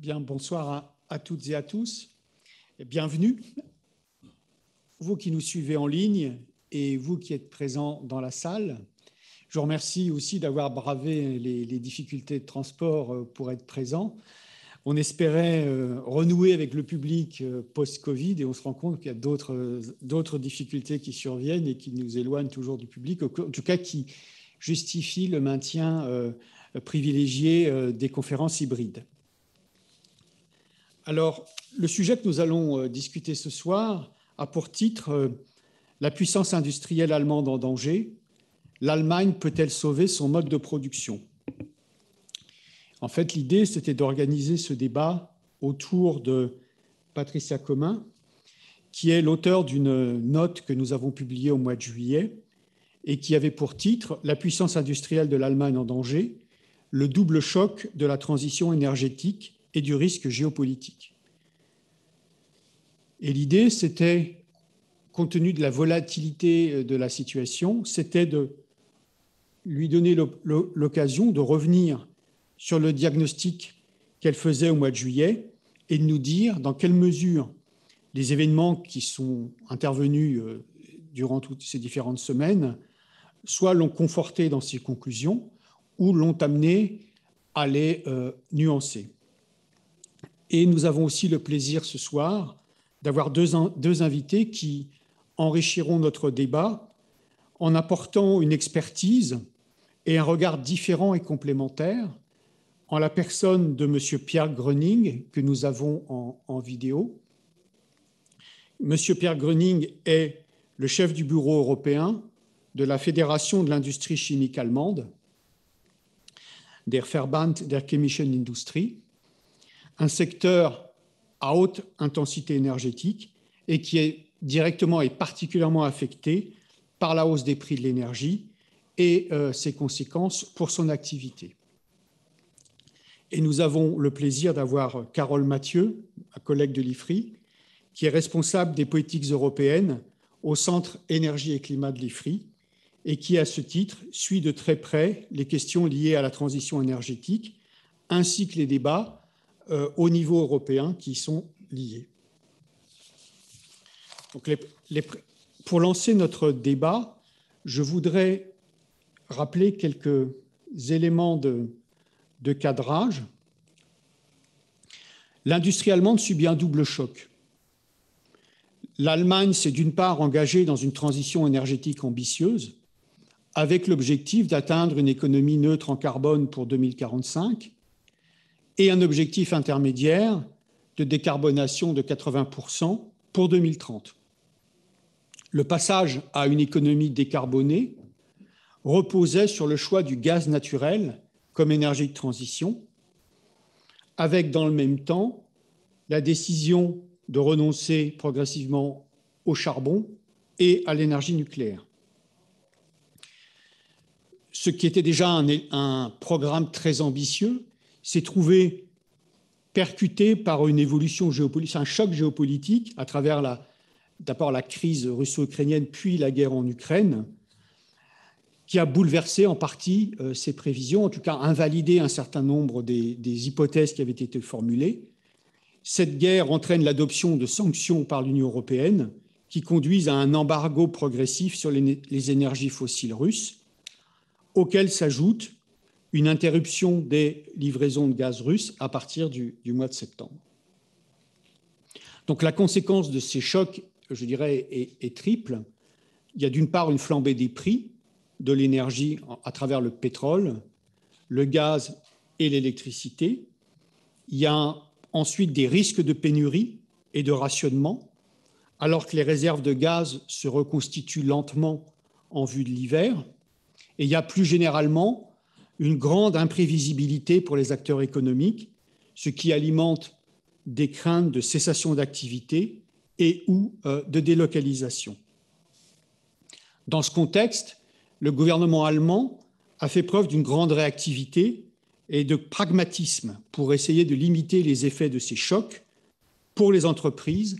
Bien, bonsoir à toutes et à tous. Et bienvenue, vous qui nous suivez en ligne et vous qui êtes présents dans la salle. Je vous remercie aussi d'avoir bravé les difficultés de transport pour être présent. On espérait renouer avec le public post-Covid et on se rend compte qu'il y a d'autres difficultés qui surviennent et qui nous éloignent toujours du public, en tout cas qui justifient le maintien privilégié des conférences hybrides. Alors, le sujet que nous allons discuter ce soir a pour titre « La puissance industrielle allemande en danger. L'Allemagne peut-elle sauver son mode de production ?» En fait, l'idée, c'était d'organiser ce débat autour de Patricia Commun, qui est l'auteur d'une note que nous avons publiée au mois de juillet et qui avait pour titre « La puissance industrielle de l'Allemagne en danger, le double choc de la transition énergétique et du risque géopolitique ». Et l'idée, c'était, compte tenu de la volatilité de la situation, c'était de lui donner l'occasion de revenir sur le diagnostic qu'elle faisait au mois de juillet et de nous dire dans quelle mesure les événements qui sont intervenus durant toutes ces différentes semaines soit l'ont conforté dans ses conclusions ou l'ont amené à les nuancer. Et nous avons aussi le plaisir ce soir d'avoir deux invités qui enrichiront notre débat en apportant une expertise et un regard différent et complémentaire en la personne de M. Pierre Gröning, que nous avons en vidéo. M. Pierre Gröning est le chef du bureau européen de la Fédération de l'industrie chimique allemande, der Verband der chemischen Industrie, un secteur à haute intensité énergétique et qui est directement et particulièrement affecté par la hausse des prix de l'énergie et ses conséquences pour son activité. Et nous avons le plaisir d'avoir Carole Mathieu, un collègue de l'IFRI, qui est responsable des politiques européennes au Centre Énergie et Climat de l'IFRI et qui, à ce titre, suit de très près les questions liées à la transition énergétique ainsi que les débats au niveau européen qui sont liés. Donc pour lancer notre débat, je voudrais rappeler quelques éléments de cadrage. L'industrie allemande subit un double choc. L'Allemagne s'est d'une part engagée dans une transition énergétique ambitieuse avec l'objectif d'atteindre une économie neutre en carbone pour 2045 et un objectif intermédiaire de décarbonation de 80% pour 2030. Le passage à une économie décarbonée reposait sur le choix du gaz naturel comme énergie de transition, avec dans le même temps la décision de renoncer progressivement au charbon et à l'énergie nucléaire. Ce qui était déjà un programme très ambitieux s'est trouvé percuté par une évolution géopolitique, un choc géopolitique à travers d'abord la crise russo-ukrainienne puis la guerre en Ukraine, qui a bouleversé en partie ces prévisions, en tout cas invalidé un certain nombre des hypothèses qui avaient été formulées. Cette guerre entraîne l'adoption de sanctions par l'Union européenne qui conduisent à un embargo progressif sur les énergies fossiles russes, auquel s'ajoute une interruption des livraisons de gaz russe à partir du mois de septembre. Donc la conséquence de ces chocs, je dirais, est triple. Il y a d'une part une flambée des prix de l'énergie à travers le pétrole, le gaz et l'électricité. Il y a ensuite des risques de pénurie et de rationnement, alors que les réserves de gaz se reconstituent lentement en vue de l'hiver. Et il y a plus généralement une grande imprévisibilité pour les acteurs économiques, ce qui alimente des craintes de cessation d'activité et ou de délocalisation. Dans ce contexte, le gouvernement allemand a fait preuve d'une grande réactivité et de pragmatisme pour essayer de limiter les effets de ces chocs pour les entreprises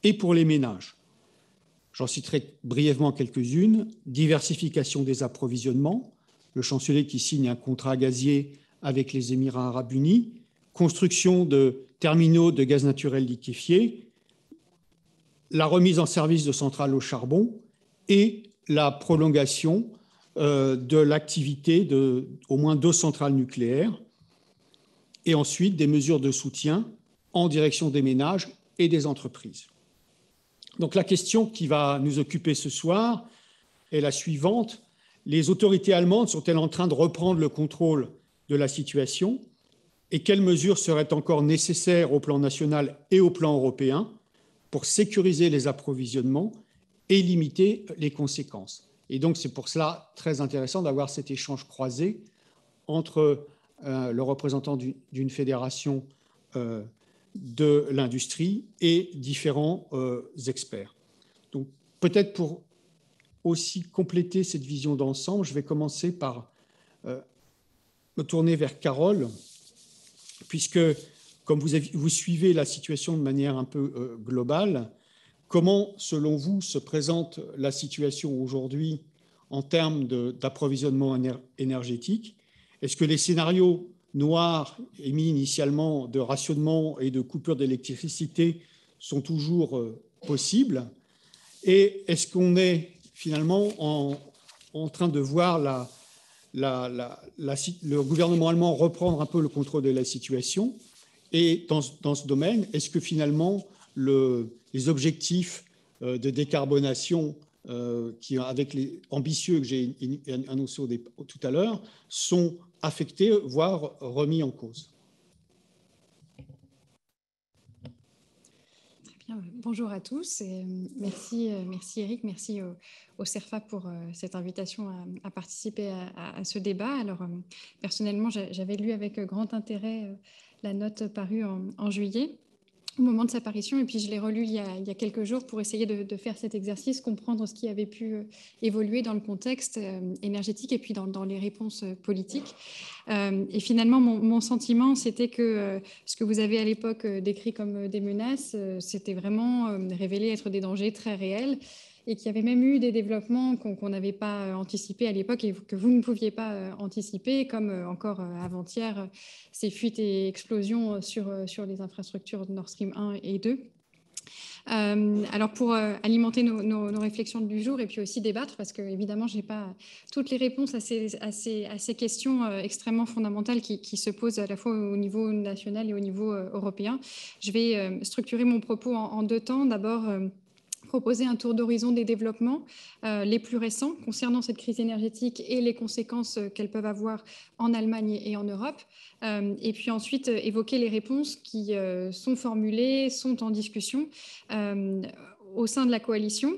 et pour les ménages. J'en citerai brièvement quelques-unes. Diversification des approvisionnements, le chancelier qui signe un contrat gazier avec les Émirats arabes unis, construction de terminaux de gaz naturel liquéfié, la remise en service de centrales au charbon et la prolongation de l'activité de au moins 2 centrales nucléaires, et ensuite des mesures de soutien en direction des ménages et des entreprises. Donc la question qui va nous occuper ce soir est la suivante. Les autorités allemandes sont-elles en train de reprendre le contrôle de la situation, et quelles mesures seraient encore nécessaires au plan national et au plan européen pour sécuriser les approvisionnements et limiter les conséquences? Et donc c'est pour cela très intéressant d'avoir cet échange croisé entre le représentant d'une fédération de l'industrie et différents experts. Donc peut-être pour aussi compléter cette vision d'ensemble, je vais commencer par me tourner vers Carole, puisque comme vous suivez la situation de manière un peu globale, comment, selon vous, se présente la situation aujourd'hui en termes d'approvisionnement énergétique? Est-ce que les scénarios noirs émis initialement de rationnement et de coupure d'électricité sont toujours possibles? Et est-ce qu'on est finalement en train de voir le gouvernement allemand reprendre un peu le contrôle de la situation? Et dans ce domaine, est-ce que finalement les objectifs de décarbonation avec les ambitieux que j'ai annoncés tout à l'heure sont affectés, voire remis en cause? Très bien. Bonjour à tous et merci Eric, merci au CERFA pour cette invitation à participer à ce débat. Alors personnellement, j'avais lu avec grand intérêt la note parue en juillet au moment de sa parution, et puis je l'ai relu il y a quelques jours pour essayer de faire cet exercice, comprendre ce qui avait pu évoluer dans le contexte énergétique et puis dans les réponses politiques. Et finalement, mon sentiment, c'était que ce que vous avez à l'époque décrit comme des menaces, c'était vraiment révélé être des dangers très réels, et qu'il y avait même eu des développements qu'on n'avait pas anticipés à l'époque et que vous ne pouviez pas anticiper, comme encore avant-hier, ces fuites et explosions sur les infrastructures Nord Stream 1 et 2. Alors pour alimenter nos réflexions du jour et puis aussi débattre, parce que évidemment je n'ai pas toutes les réponses à ces questions extrêmement fondamentales qui se posent à la fois au niveau national et au niveau européen, je vais structurer mon propos en 2 temps. D'abord, proposer un tour d'horizon des développements les plus récents concernant cette crise énergétique et les conséquences qu'elles peuvent avoir en Allemagne et en Europe. Et puis ensuite, évoquer les réponses qui sont formulées, sont en discussion au sein de la coalition.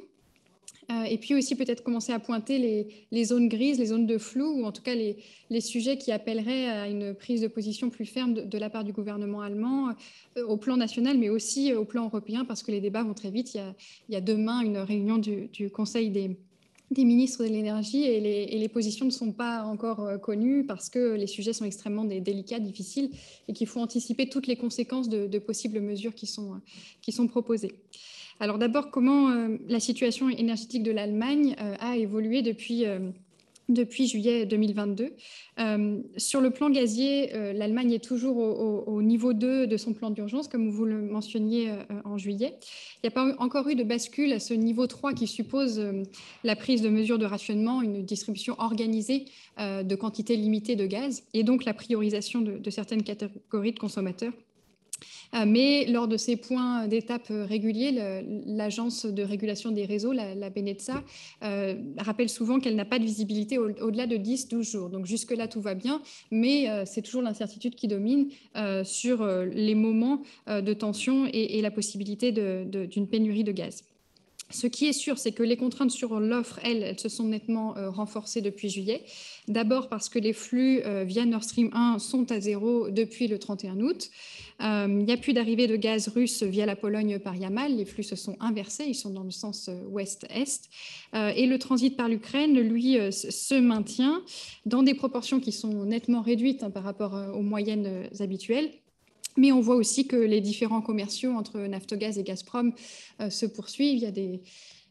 Et puis aussi peut-être commencer à pointer les zones grises, les zones de flou, ou en tout cas les sujets qui appelleraient à une prise de position plus ferme de la part du gouvernement allemand au plan national, mais aussi au plan européen, parce que les débats vont très vite. Il y a demain une réunion du Conseil des ministres de l'énergie, et les positions ne sont pas encore connues parce que les sujets sont extrêmement délicats, difficiles, et qu'il faut anticiper toutes les conséquences de possibles mesures qui sont proposées. Alors d'abord, comment la situation énergétique de l'Allemagne a évolué depuis juillet 2022. Sur le plan gazier, l'Allemagne est toujours au niveau 2 de son plan d'urgence, comme vous le mentionniez en juillet. Il n'y a pas encore eu de bascule à ce niveau 3 qui suppose la prise de mesures de rationnement, une distribution organisée de quantités limitées de gaz, et donc la priorisation de certaines catégories de consommateurs. Mais lors de ces points d'étape réguliers, l'agence de régulation des réseaux, la BNetzA, rappelle souvent qu'elle n'a pas de visibilité au-delà de 10-12 jours. Donc jusque-là, tout va bien, mais c'est toujours l'incertitude qui domine sur les moments de tension et la possibilité d'une pénurie de gaz. Ce qui est sûr, c'est que les contraintes sur l'offre, elles se sont nettement renforcées depuis juillet. D'abord parce que les flux via Nord Stream 1 sont à 0 depuis le 31 août. Il n'y a plus d'arrivée de gaz russe via la Pologne par Yamal. Les flux se sont inversés, ils sont dans le sens ouest-est. Et le transit par l'Ukraine, lui, se maintient dans des proportions qui sont nettement réduites par rapport aux moyennes habituelles. Mais on voit aussi que les différents commerciaux entre Naftogaz et Gazprom se poursuivent. Il y a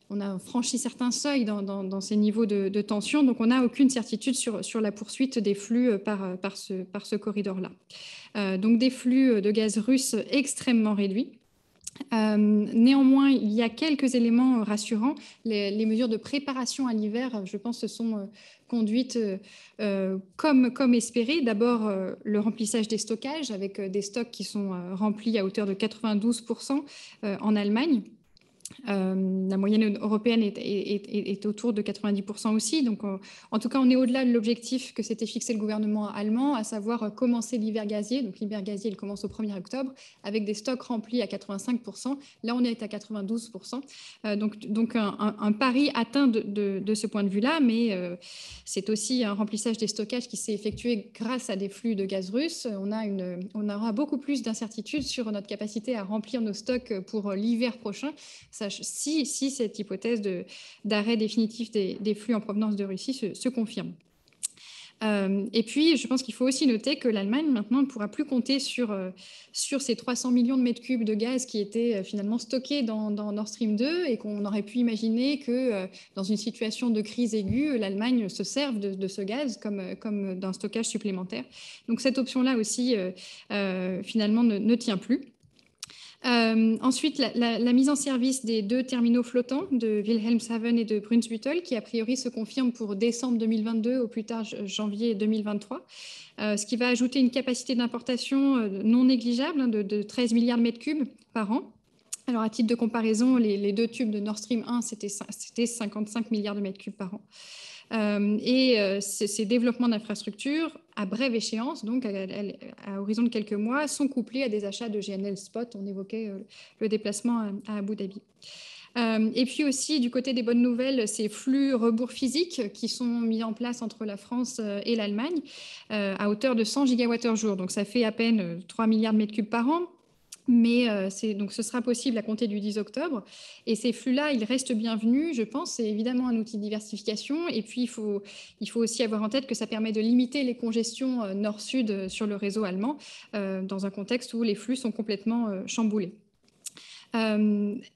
on a franchi certains seuils dans ces niveaux de tension, donc on n'a aucune certitude sur la poursuite des flux par ce corridor-là. Donc des flux de gaz russe extrêmement réduits. Néanmoins, il y a quelques éléments rassurants. Les mesures de préparation à l'hiver, je pense, se sont conduites comme espéré. D'abord, le remplissage des stockages avec des stocks qui sont remplis à hauteur de 92% en Allemagne. La moyenne européenne est autour de 90% aussi. Donc, en tout cas, on est au-delà de l'objectif que s'était fixé le gouvernement allemand, à savoir commencer l'hiver gazier. Donc, l'hiver gazier, il commence au 1er octobre avec des stocks remplis à 85%. Là, on est à 92%. Donc un pari atteint de ce point de vue-là, mais c'est aussi un remplissage des stockages qui s'est effectué grâce à des flux de gaz russe. On aura beaucoup plus d'incertitudes sur notre capacité à remplir nos stocks pour l'hiver prochain, si cette hypothèse d'arrêt définitif des flux en provenance de Russie se confirme. Et puis, je pense qu'il faut aussi noter que l'Allemagne, maintenant, ne pourra plus compter sur ces 300 millions de mètres cubes de gaz qui étaient finalement stockés dans Nord Stream 2 et qu'on aurait pu imaginer que dans une situation de crise aiguë, l'Allemagne se serve de ce gaz comme d'un stockage supplémentaire. Donc, cette option-là aussi, finalement, ne tient plus. Ensuite, la mise en service des 2 terminaux flottants de Wilhelmshaven et de Brunsbüttel, qui a priori se confirme pour décembre 2022 au plus tard janvier 2023, ce qui va ajouter une capacité d'importation non négligeable de 13 milliards de mètres cubes par an. Alors, à titre de comparaison, les 2 tubes de Nord Stream 1, c'était 55 milliards de mètres cubes par an. Ces développements d'infrastructures à brève échéance, donc à horizon de quelques mois, sont couplés à des achats de GNL spot. On évoquait le déplacement à Abu Dhabi. Et puis aussi, du côté des bonnes nouvelles, ces flux rebours physiques qui sont mis en place entre la France et l'Allemagne à hauteur de 100 gigawattheures-jour. Donc, ça fait à peine 3 milliards de mètres cubes par an. Mais donc ce sera possible à compter du 10 octobre. Et ces flux-là, ils restent bienvenus, je pense. C'est évidemment un outil de diversification. Et puis, il faut aussi avoir en tête que ça permet de limiter les congestions nord-sud sur le réseau allemand dans un contexte où les flux sont complètement chamboulés.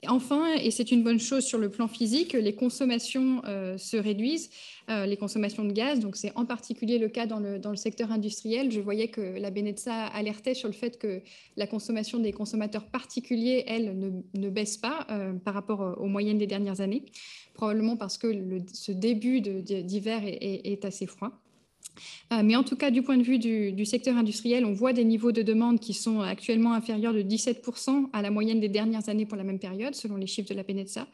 Enfin, et c'est une bonne chose sur le plan physique, les consommations se réduisent, les consommations de gaz, donc c'est en particulier le cas dans le secteur industriel. Je voyais que la BNetzA alertait sur le fait que la consommation des consommateurs particuliers, elle, ne baisse pas par rapport aux moyennes des dernières années, probablement parce que ce début d'hiver est assez froid. Mais en tout cas, du point de vue du secteur industriel, on voit des niveaux de demande qui sont actuellement inférieurs de 17% à la moyenne des dernières années pour la même période, selon les chiffres de la BNetzA,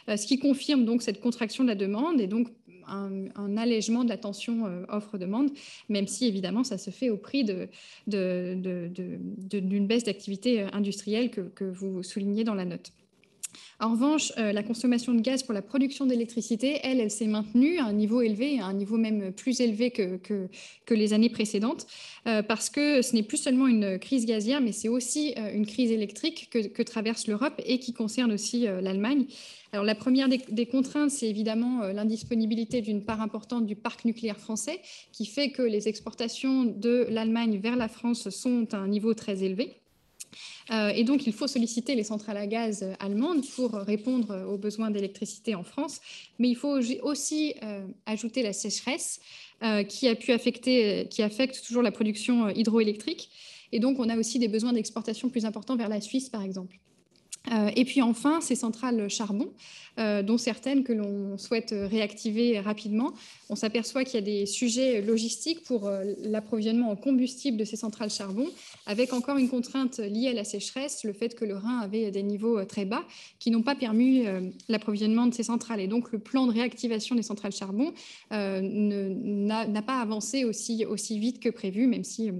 ce qui confirme donc cette contraction de la demande et donc un allègement de la tension offre-demande, même si évidemment ça se fait au prix d'une baisse d'activité industrielle que vous soulignez dans la note. En revanche, la consommation de gaz pour la production d'électricité, elle s'est maintenue à un niveau élevé, à un niveau même plus élevé que les années précédentes, parce que ce n'est plus seulement une crise gazière, mais c'est aussi une crise électrique que traverse l'Europe et qui concerne aussi l'Allemagne. Alors, la première des contraintes, c'est évidemment l'indisponibilité d'une part importante du parc nucléaire français, qui fait que les exportations de l'Allemagne vers la France sont à un niveau très élevé. Et donc, il faut solliciter les centrales à gaz allemandes pour répondre aux besoins d'électricité en France. Mais il faut aussi ajouter la sécheresse qui affecte toujours la production hydroélectrique. Et donc, on a aussi des besoins d'exportation plus importants vers la Suisse, par exemple. Et puis enfin, ces centrales charbon, dont certaines que l'on souhaite réactiver rapidement. On s'aperçoit qu'il y a des sujets logistiques pour l'approvisionnement en combustible de ces centrales charbon, avec encore une contrainte liée à la sécheresse, le fait que le Rhin avait des niveaux très bas qui n'ont pas permis l'approvisionnement de ces centrales. Et donc, le plan de réactivation des centrales charbon n'a pas avancé aussi vite que prévu, même si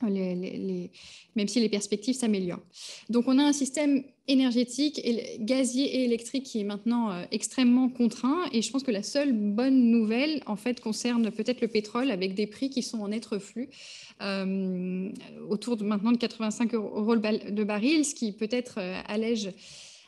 les perspectives s'améliorent. Donc, on a un système énergétique, gazier et électrique qui est maintenant extrêmement contraint. Et je pense que la seule bonne nouvelle, en fait, concerne peut-être le pétrole avec des prix qui sont en net reflux, autour maintenant de 85 € de baril, ce qui peut-être allège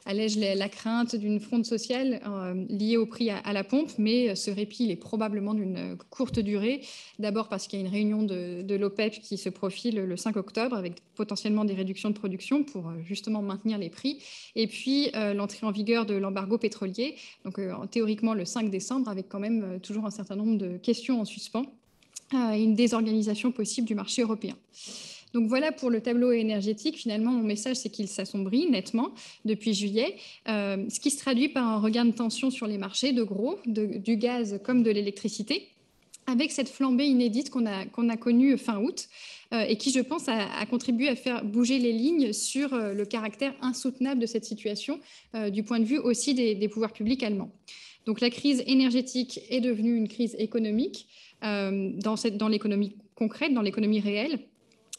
allège la crainte d'une fronde sociale liée au prix à la pompe, mais ce répit il est probablement d'une courte durée. D'abord parce qu'il y a une réunion de l'OPEP qui se profile le 5 octobre avec potentiellement des réductions de production pour justement maintenir les prix. Et puis l'entrée en vigueur de l'embargo pétrolier, donc théoriquement le 5 décembre, avec quand même toujours un certain nombre de questions en suspens et une désorganisation possible du marché européen. Donc voilà pour le tableau énergétique. Finalement, mon message, c'est qu'il s'assombrit nettement depuis juillet, ce qui se traduit par un regain de tension sur les marchés de gros, du gaz comme de l'électricité, avec cette flambée inédite qu'on a connue fin août et qui, je pense, a contribué à faire bouger les lignes sur le caractère insoutenable de cette situation du point de vue aussi des pouvoirs publics allemands. Donc la crise énergétique est devenue une crise économique dans l'économie concrète, dans l'économie réelle,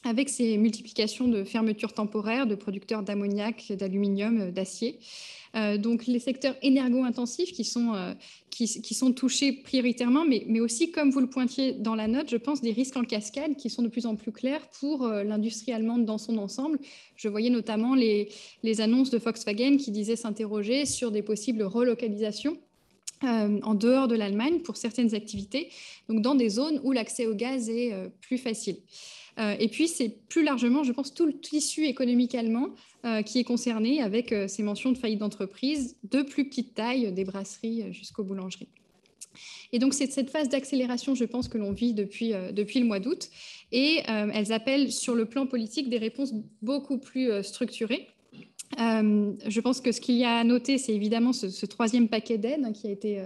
avec ces multiplications de fermetures temporaires de producteurs d'ammoniac, d'aluminium, d'acier. Donc les secteurs énergo-intensifs qui sont touchés prioritairement, mais aussi, comme vous le pointiez dans la note, je pense des risques en cascade qui sont de plus en plus clairs pour l'industrie allemande dans son ensemble. Je voyais notamment les annonces de Volkswagen qui disaient s'interroger sur des possibles relocalisations en dehors de l'Allemagne pour certaines activités, donc dans des zones où l'accès au gaz est plus facile. Et puis, c'est plus largement, je pense, tout le tissu économique allemand qui est concerné avec ces mentions de faillite d'entreprise de plus petite taille, des brasseries jusqu'aux boulangeries. Et donc, c'est cette phase d'accélération, je pense, que l'on vit depuis le mois d'août. Et elles appellent, sur le plan politique, des réponses beaucoup plus structurées. Je pense que ce qu'il y a à noter, c'est évidemment ce troisième paquet d'aide qui a été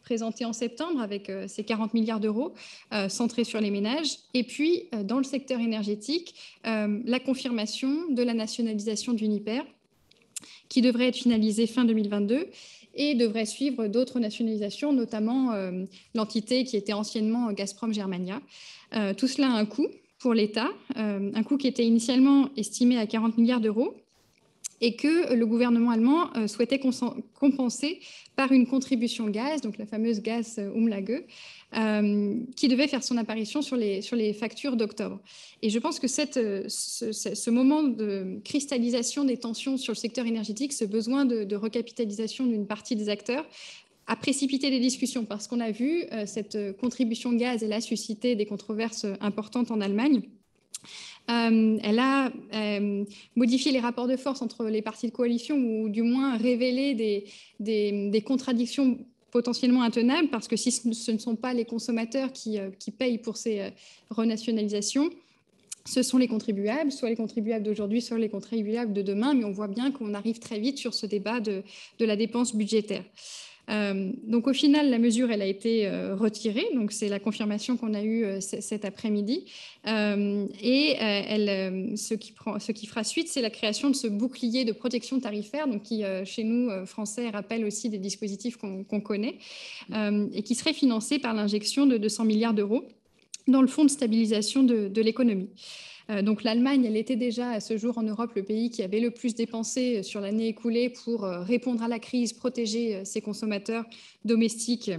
présenté en septembre avec ces 40 milliards d'euros centrés sur les ménages. Et puis, dans le secteur énergétique, la confirmation de la nationalisation d'Uniper qui devrait être finalisée fin 2022 et devrait suivre d'autres nationalisations, notamment l'entité qui était anciennement Gazprom Germania. Tout cela a un coût pour l'État, un coût qui était initialement estimé à 40 milliards d'euros, et que le gouvernement allemand souhaitait compenser par une contribution gaz, donc la fameuse Gasumlage, qui devait faire son apparition sur les factures d'octobre. Et je pense que ce moment de cristallisation des tensions sur le secteur énergétique, ce besoin de recapitalisation d'une partie des acteurs, a précipité les discussions, parce qu'on a vu cette contribution gaz, elle a suscité des controverses importantes en Allemagne. Elle a modifié les rapports de force entre les partis de coalition, ou du moins révélé des contradictions potentiellement intenables, parce que si ce ne sont pas les consommateurs qui payent pour ces renationalisations, ce sont les contribuables, soit les contribuables d'aujourd'hui, soit les contribuables de demain, mais on voit bien qu'on arrive très vite sur ce débat de la dépense budgétaire. Donc au final, la mesure, elle a été retirée. Donc c'est la confirmation qu'on a eue cet après-midi. Ce qui fera suite, c'est la création de ce bouclier de protection tarifaire, donc qui, chez nous, Français, rappelle aussi des dispositifs qu'on connaît, et qui serait financé par l'injection de 200 milliards d'euros dans le fonds de stabilisation de l'économie. Donc l'Allemagne, elle était déjà à ce jour en Europe le pays qui avait le plus dépensé sur l'année écoulée pour répondre à la crise, protéger ses consommateurs domestiques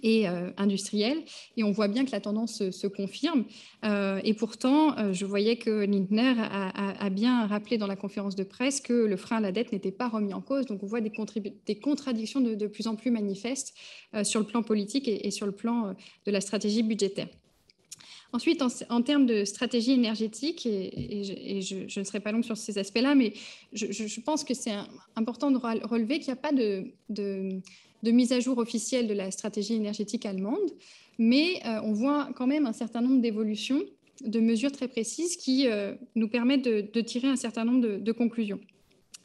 et industriels. Et on voit bien que la tendance se confirme. Et pourtant, je voyais que Lindner a bien rappelé dans la conférence de presse que le frein à la dette n'était pas remis en cause. Donc on voit des contradictions de plus en plus manifestes sur le plan politique et sur le plan de la stratégie budgétaire. Ensuite, en termes de stratégie énergétique, et je ne serai pas longue sur ces aspects-là, mais je pense que c'est important de relever qu'il n'y a pas de mise à jour officielle de la stratégie énergétique allemande, mais on voit quand même un certain nombre d'évolutions, de mesures très précises qui nous permettent de tirer un certain nombre de conclusions.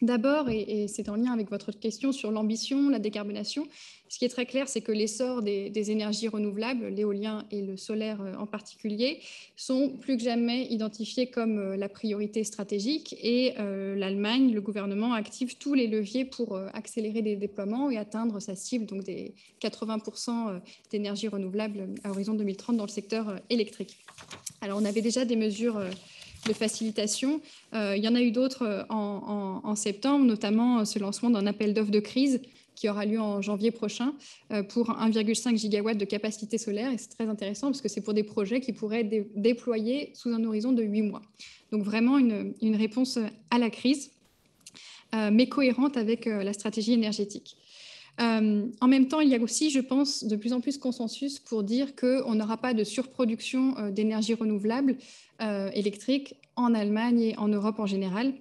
D'abord, et c'est en lien avec votre question sur l'ambition, la décarbonation, ce qui est très clair, c'est que l'essor des énergies renouvelables, l'éolien et le solaire en particulier, sont plus que jamais identifiés comme la priorité stratégique, et l'Allemagne, le gouvernement, active tous les leviers pour accélérer des déploiements et atteindre sa cible, donc des 80% d'énergie renouvelable à horizon 2030 dans le secteur électrique. Alors, on avait déjà des mesures de facilitation. Il y en a eu d'autres en septembre, notamment ce lancement d'un appel d'offres de crise qui aura lieu en janvier prochain pour 1,5 gigawatt de capacité solaire. Et c'est très intéressant parce que c'est pour des projets qui pourraient être déployés sous un horizon de 8 mois. Donc vraiment une réponse à la crise. mais cohérente avec la stratégie énergétique. En même temps, il y a aussi, je pense, de plus en plus consensus pour dire qu'on n'aura pas de surproduction d'énergie renouvelable électrique en Allemagne et en Europe en général.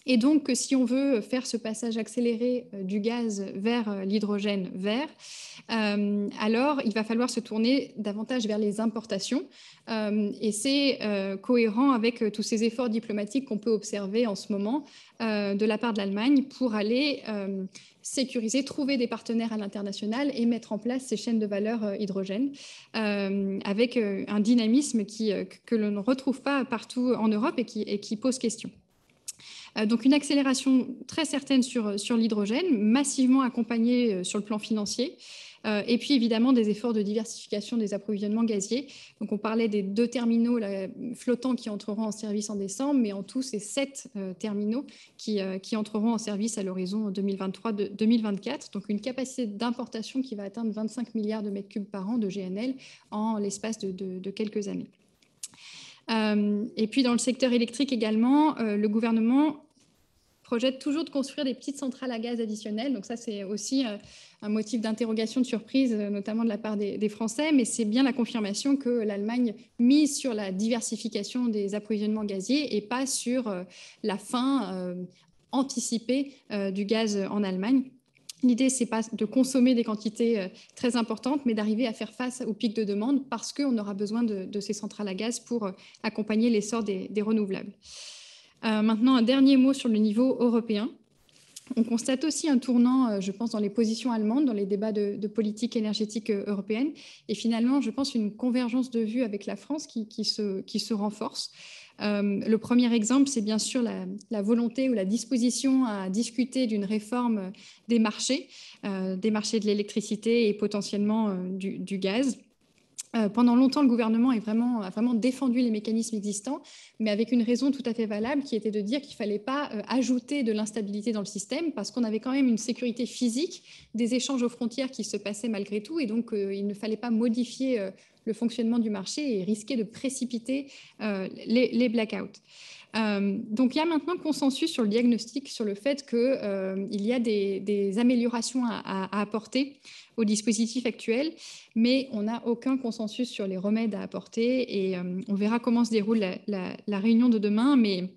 Et donc, si on veut faire ce passage accéléré du gaz vers l'hydrogène vert, alors il va falloir se tourner davantage vers les importations. Et c'est cohérent avec tous ces efforts diplomatiques qu'on peut observer en ce moment de la part de l'Allemagne pour aller sécuriser, trouver des partenaires à l'international et mettre en place ces chaînes de valeur hydrogène avec un dynamisme que l'on ne retrouve pas partout en Europe et qui pose question. Donc une accélération très certaine sur l'hydrogène, massivement accompagnée sur le plan financier, et puis évidemment des efforts de diversification des approvisionnements gaziers. Donc on parlait des 2 terminaux flottants qui entreront en service en décembre, mais en tout, c'est 7 terminaux qui entreront en service à l'horizon 2023-2024. Donc une capacité d'importation qui va atteindre 25 milliards de mètres cubes par an de GNL en l'espace de quelques années. Et puis dans le secteur électrique également, le gouvernement projette toujours de construire des petites centrales à gaz additionnelles. Donc ça, c'est aussi un motif d'interrogation, de surprise, notamment de la part des Français, mais c'est bien la confirmation que l'Allemagne mise sur la diversification des approvisionnements gaziers et pas sur la fin anticipée du gaz en Allemagne. L'idée, ce n'est pas de consommer des quantités très importantes, mais d'arriver à faire face au pic de demande parce qu'on aura besoin de ces centrales à gaz pour accompagner l'essor des renouvelables. Maintenant, un dernier mot sur le niveau européen. On constate aussi un tournant, je pense, dans les positions allemandes, dans les débats de politique énergétique européenne. Et finalement, je pense, une convergence de vues avec la France qui se renforce. Le premier exemple, c'est bien sûr la volonté ou la disposition à discuter d'une réforme des marchés de l'électricité et potentiellement du gaz. Pendant longtemps, le gouvernement a vraiment défendu les mécanismes existants, mais avec une raison tout à fait valable qui était de dire qu'il ne fallait pas ajouter de l'instabilité dans le système parce qu'on avait quand même une sécurité physique des échanges aux frontières qui se passaient malgré tout et donc il ne fallait pas modifier le fonctionnement du marché et risquer de précipiter les blackouts. Donc il y a maintenant consensus sur le diagnostic, sur le fait qu'il y a des améliorations à apporter au dispositif actuel, mais on n'a aucun consensus sur les remèdes à apporter et on verra comment se déroule la réunion de demain, mais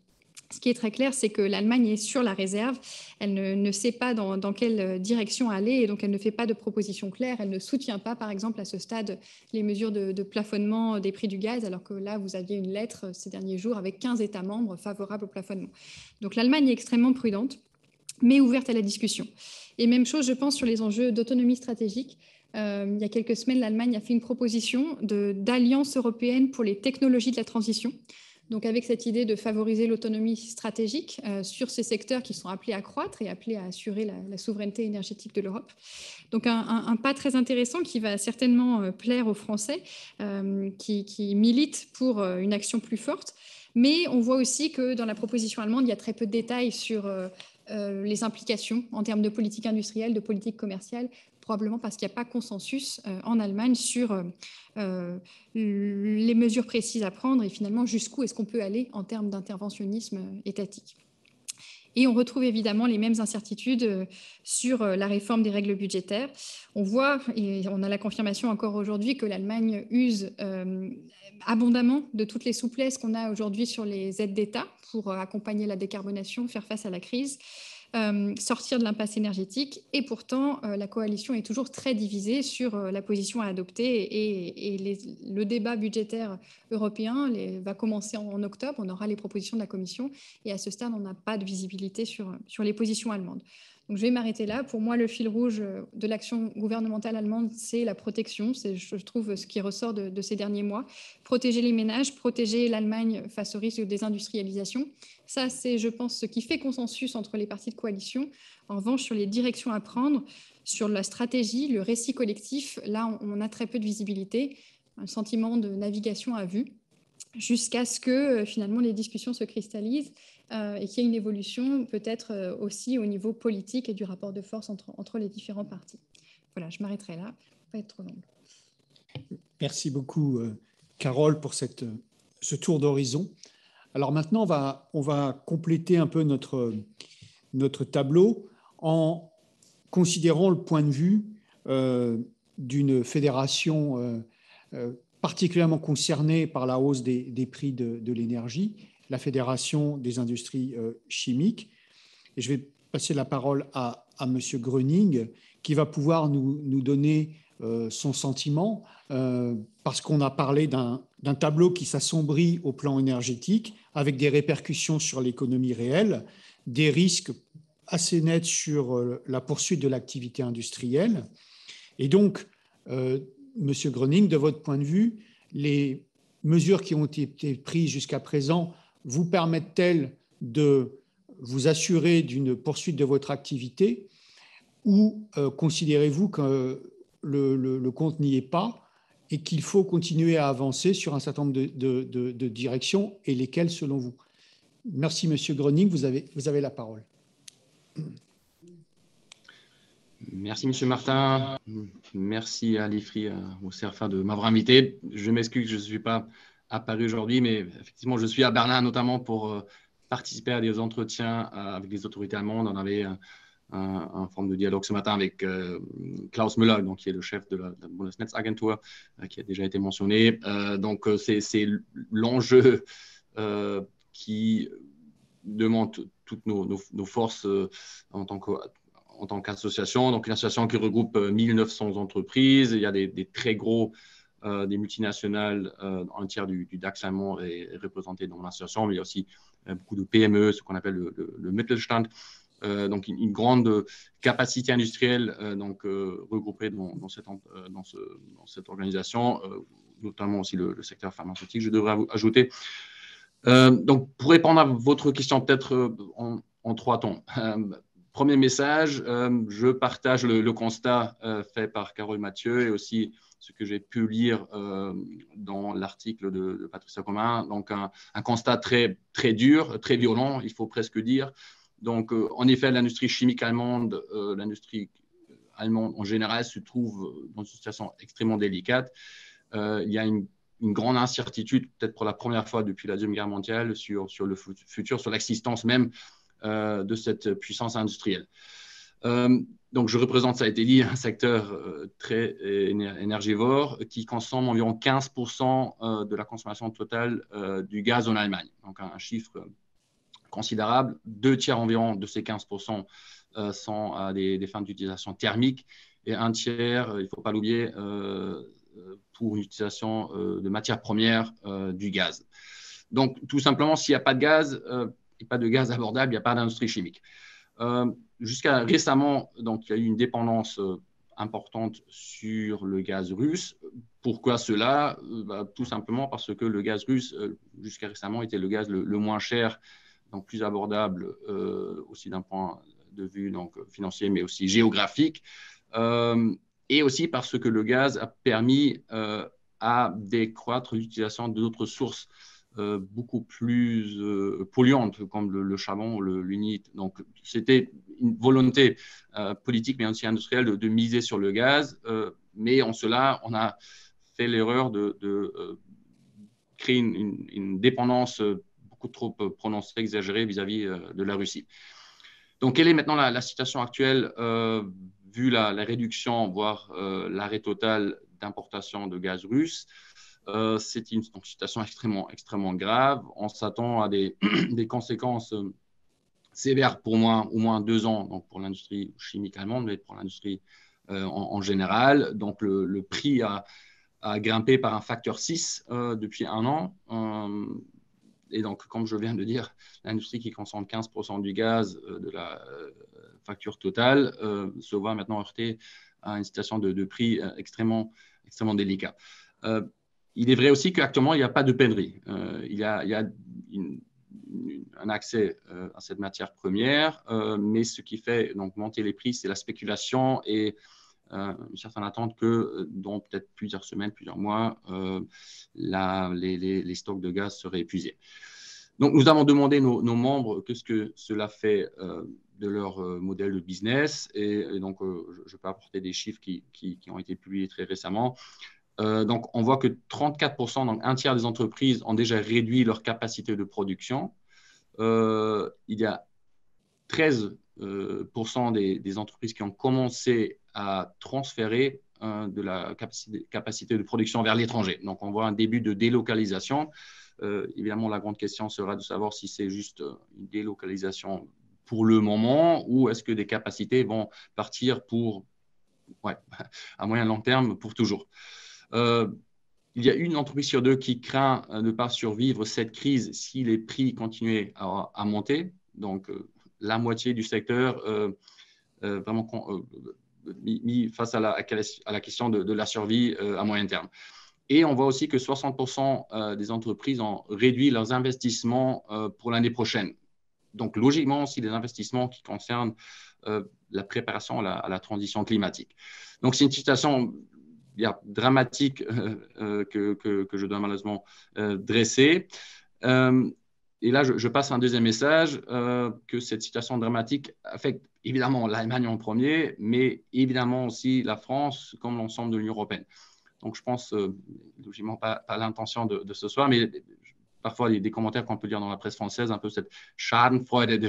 ce qui est très clair, c'est que l'Allemagne est sur la réserve. Elle ne sait pas dans quelle direction aller et donc elle ne fait pas de propositions claires. Elle ne soutient pas, par exemple, à ce stade, les mesures de plafonnement des prix du gaz, alors que là, vous aviez une lettre ces derniers jours avec 15 États membres favorables au plafonnement. Donc l'Allemagne est extrêmement prudente, mais ouverte à la discussion. Et même chose, je pense, sur les enjeux d'autonomie stratégique. Il y a quelques semaines, l'Allemagne a fait une proposition d'alliance européenne pour les technologies de la transition. Donc avec cette idée de favoriser l'autonomie stratégique sur ces secteurs qui sont appelés à croître et appelés à assurer la souveraineté énergétique de l'Europe. Donc un pas très intéressant qui va certainement plaire aux Français qui militent pour une action plus forte. Mais on voit aussi que dans la proposition allemande, il y a très peu de détails sur les implications en termes de politique industrielle, de politique commerciale, probablement parce qu'il n'y a pas consensus en Allemagne sur les mesures précises à prendre et finalement jusqu'où est-ce qu'on peut aller en termes d'interventionnisme étatique. Et on retrouve évidemment les mêmes incertitudes sur la réforme des règles budgétaires. On voit, et on a la confirmation encore aujourd'hui, que l'Allemagne use abondamment de toutes les souplesses qu'on a aujourd'hui sur les aides d'État pour accompagner la décarbonation, faire face à la crise, sortir de l'impasse énergétique. Et pourtant, la coalition est toujours très divisée sur la position à adopter et le débat budgétaire européen va commencer en octobre. On aura les propositions de la Commission et à ce stade, on n'a pas de visibilité sur les positions allemandes. Donc, je vais m'arrêter là. Pour moi, le fil rouge de l'action gouvernementale allemande, c'est la protection. C'est, je trouve, ce qui ressort de ces derniers mois. Protéger les ménages, protéger l'Allemagne face au risque de désindustrialisation. Ça, c'est, je pense, ce qui fait consensus entre les partis de coalition. En revanche, sur les directions à prendre, sur la stratégie, le récit collectif, là, on a très peu de visibilité, un sentiment de navigation à vue, jusqu'à ce que finalement les discussions se cristallisent et qu'il y ait une évolution peut-être aussi au niveau politique et du rapport de force entre les différents partis. Voilà, je m'arrêterai là, pour ne pas être trop longue. Merci beaucoup, Carole, pour ce tour d'horizon. Alors maintenant, on va compléter un peu notre notre tableau en considérant le point de vue d'une fédération particulièrement concernée par la hausse des prix de l'énergie, la Fédération des industries chimiques. Et je vais passer la parole à M. Gröning, qui va pouvoir nous donner son sentiment, parce qu'on a parlé d'un tableau qui s'assombrit au plan énergétique, avec des répercussions sur l'économie réelle, des risques assez nets sur la poursuite de l'activité industrielle. Et donc, M. Gröning, de votre point de vue, les mesures qui ont été prises jusqu'à présent vous permettent-elles de vous assurer d'une poursuite de votre activité, ou considérez-vous que le compte n'y est pas et qu'il faut continuer à avancer sur un certain nombre de directions, et lesquelles selon vous? Merci, M. Gröning, vous avez la parole. Merci, M. Martin. Merci à l'IFRI, au CERFA de m'avoir invité. Je m'excuse, je ne suis pas apparu aujourd'hui, mais effectivement, je suis à Berlin notamment pour participer à des entretiens avec les autorités allemandes. On avait un forme de dialogue ce matin avec Klaus Müller, donc, qui est le chef de la Bundesnetzagentur, qui a déjà été mentionné. Donc, c'est l'enjeu qui demande toutes nos forces en tant qu'association. Donc, une association qui regroupe 1900 entreprises. Il y a des très gros, des multinationales. Un tiers du DAX allemand est représenté dans l'association, mais il y a aussi beaucoup de PME, ce qu'on appelle le Mittelstand. Donc, une grande capacité industrielle regroupée dans cette organisation, notamment aussi le secteur pharmaceutique, je devrais ajouter. Donc, pour répondre à votre question, peut-être en 3 temps. Premier message, je partage le constat fait par Carole Mathieu et aussi ce que j'ai pu lire dans l'article de Patricia Comin. Donc, un constat très, très dur, très violent, il faut presque dire. Donc, en effet, l'industrie chimique allemande, l'industrie allemande en général se trouve dans une situation extrêmement délicate. Il y a une grande incertitude, peut-être pour la première fois depuis la Deuxième Guerre mondiale, sur le futur, sur l'existence même de cette puissance industrielle. Donc, je représente, ça a été dit, un secteur très énergivore qui consomme environ 15% de la consommation totale du gaz en Allemagne. Donc, un chiffre considérable. 2 tiers environ de ces 15% sont à des fins d'utilisation thermique, et 1 tiers, il ne faut pas l'oublier, pour une utilisation de matières premières du gaz. Donc, tout simplement, s'il n'y a pas de gaz, et pas de gaz abordable, il n'y a pas d'industrie chimique. Jusqu'à récemment, donc, il y a eu une dépendance importante sur le gaz russe. Pourquoi cela? Tout simplement parce que le gaz russe, jusqu'à récemment, était le gaz le moins cher, donc plus abordable aussi d'un point de vue donc, financier, mais aussi géographique. Et aussi parce que le gaz a permis à décroître l'utilisation d'autres sources beaucoup plus polluantes, comme le charbon, le lignite. Donc, c'était une volonté politique, mais aussi industrielle, de miser sur le gaz. Mais en cela, on a fait l'erreur de créer une dépendance beaucoup trop prononcée, exagérée vis-à-vis de la Russie. Donc, quelle est maintenant la situation actuelle vu la réduction, voire l'arrêt total d'importation de gaz russe? C'est une situation extrêmement grave. On s'attend à des conséquences sévères pour au moins 2 ans, donc pour l'industrie chimique allemande, mais pour l'industrie en général. Donc, le prix a grimpé par un facteur 6 depuis 1 an. Et donc, comme je viens de dire, l'industrie qui consomme 15% du gaz de la facture totale se voit maintenant heurtée à une situation de prix extrêmement délicat. Il est vrai aussi qu'actuellement, il n'y a pas de pénurie. Il y a un accès à cette matière première, mais ce qui fait donc monter les prix, c'est la spéculation et une certaine attente que dans peut-être plusieurs semaines, plusieurs mois, les stocks de gaz seraient épuisés. Donc, nous avons demandé nos membres qu'est-ce que cela fait de leur modèle de business. Et donc, je peux apporter des chiffres qui ont été publiés très récemment. Donc, on voit que 34%, donc 1 tiers des entreprises, ont déjà réduit leur capacité de production. Il y a 13 des entreprises qui ont commencé à transférer de la capacité de production vers l'étranger. Donc, on voit un début de délocalisation. Évidemment, la grande question sera de savoir si c'est juste une délocalisation pour le moment ou est-ce que des capacités vont partir à moyen long terme pour toujours. Il y a une entreprise sur deux qui craint de ne pas survivre cette crise si les prix continuaient à monter. Donc, la moitié du secteur vraiment mis face à la question de la survie à moyen terme. Et on voit aussi que 60% des entreprises ont réduit leurs investissements pour l'année prochaine. Donc, logiquement, aussi des investissements qui concernent la préparation à la transition climatique. Donc, c'est une situation dramatique que je dois malheureusement dresser. Et là, je passe à un deuxième message, que cette situation dramatique affecte évidemment l'Allemagne en premier, mais évidemment aussi la France comme l'ensemble de l'Union européenne. Donc, je pense, logiquement, pas l'intention de ce soir, mais parfois des commentaires qu'on peut lire dans la presse française, un peu cette Schadenfreude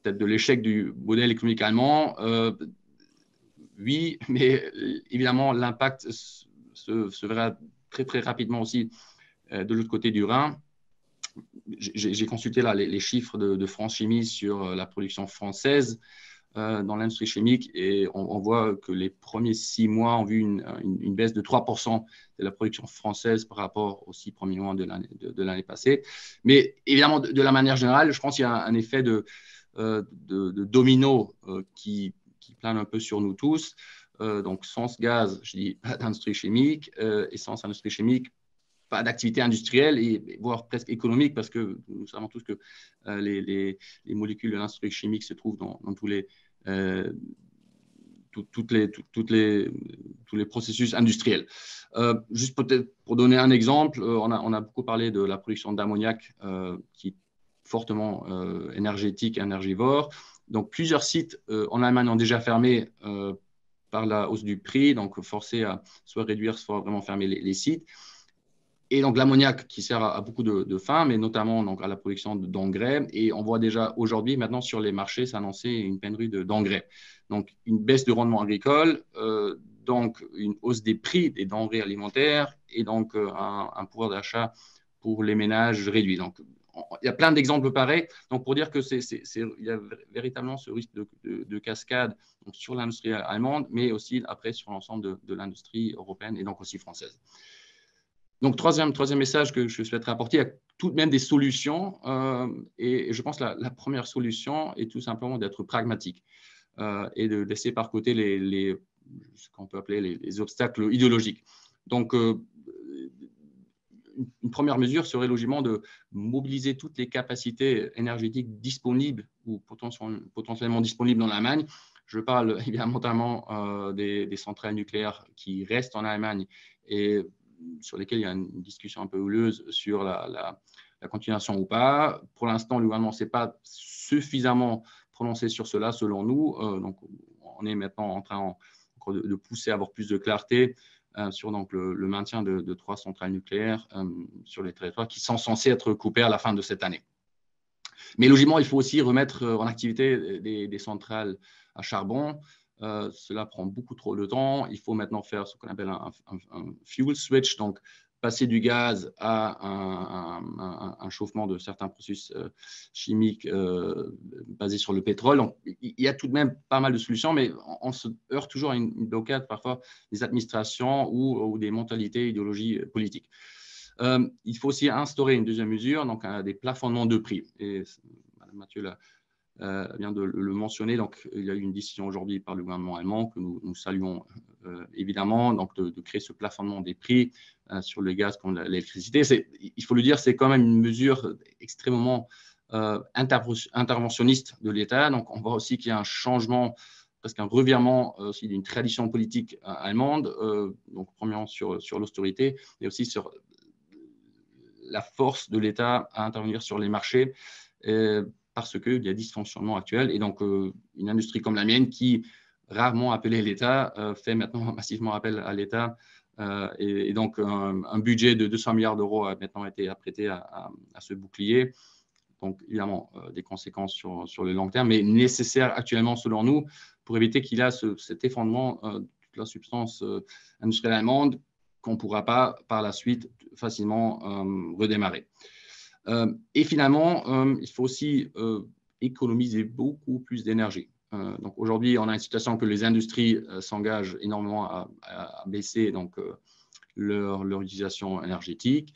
peut-être de l'échec du modèle économique allemand. Oui, mais évidemment, l'impact se verra très, très rapidement aussi de l'autre côté du Rhin. J'ai consulté là les chiffres de France Chimie sur la production française dans l'industrie chimique et on voit que les premiers 6 mois ont vu une baisse de 3% de la production française par rapport aux 6 premiers mois de l'année passée. Mais évidemment, de la manière générale, je pense qu'il y a un effet de domino qui plane un peu sur nous tous. Donc, sans gaz, je dis pas d'industrie chimique, et sans industrie chimique, pas d'activité industrielle, et voire presque économique, parce que nous savons tous que les molécules de l'industrie chimique se trouvent dans tous les processus industriels. Juste peut-être pour donner un exemple, on a beaucoup parlé de la production d'ammoniac qui est fortement énergétique et énergivore. Donc, plusieurs sites en Allemagne ont déjà fermé par la hausse du prix, donc forcés à soit réduire, soit vraiment fermer les sites. Et donc, l'ammoniac qui sert à beaucoup de fins, mais notamment donc, à la production d'engrais. Et on voit déjà aujourd'hui, maintenant, sur les marchés, s'annoncer une pénurie d'engrais. Donc, une baisse de rendement agricole, donc une hausse des prix des denrées alimentaires et donc un pouvoir d'achat pour les ménages réduit. Donc, il y a plein d'exemples pareils. Donc, pour dire il y a véritablement ce risque de cascade donc, sur l'industrie allemande, mais aussi après sur l'ensemble de l'industrie européenne et donc aussi française. Donc, troisième message que je souhaiterais apporter, il y a tout de même des solutions. Et je pense que la première solution est tout simplement d'être pragmatique et de laisser par côté ce qu'on peut appeler les obstacles idéologiques. Donc, une première mesure serait logiquement de mobiliser toutes les capacités énergétiques disponibles ou potentiellement disponibles dans l'Allemagne. Je parle évidemment notamment des centrales nucléaires qui restent en Allemagne et sur lesquelles il y a une discussion un peu houleuse sur la continuation ou pas. Pour l'instant, le gouvernement ne s'est pas suffisamment prononcé sur cela, selon nous. Donc, on est maintenant en train de pousser à avoir plus de clarté sur donc, le maintien de 3 centrales nucléaires sur les territoires qui sont censés être coupées à la fin de cette année. Mais logiquement, il faut aussi remettre en activité des centrales à charbon. Cela prend beaucoup trop de temps. Il faut maintenant faire ce qu'on appelle un fuel switch, donc passer du gaz à un chauffement de certains processus chimiques basés sur le pétrole. Donc, il y a tout de même pas mal de solutions, mais on se heurte toujours à une blocade parfois des administrations ou des mentalités, idéologies politiques. Il faut aussi instaurer une deuxième mesure, donc des plafonnements de prix. Et Mme Mathieu vient de le mentionner. Donc, il y a eu une décision aujourd'hui par le gouvernement allemand que nous saluons évidemment, donc de créer ce plafonnement des prix sur le gaz comme l'électricité. Il faut le dire, c'est quand même une mesure extrêmement interventionniste de l'État. Donc, on voit aussi qu'il y a un changement, presque un revirement aussi d'une tradition politique allemande, donc premièrement sur l'austérité, mais aussi sur la force de l'État à intervenir sur les marchés. Parce qu'il y a dysfonctionnement actuel. Et donc, une industrie comme la mienne, qui rarement appelait l'État, fait maintenant massivement appel à l'État. Et donc, un budget de 200 milliards d'euros a maintenant été apprêté à ce bouclier. donc évidemment des conséquences sur le long terme, mais nécessaires actuellement selon nous pour éviter qu'il y ait cet effondrement de toute la substance industrielle allemande qu'on ne pourra pas par la suite facilement redémarrer. Et finalement, il faut aussi économiser beaucoup plus d'énergie. Donc aujourd'hui, on a une situation que les industries s'engagent énormément à baisser donc, leur utilisation énergétique.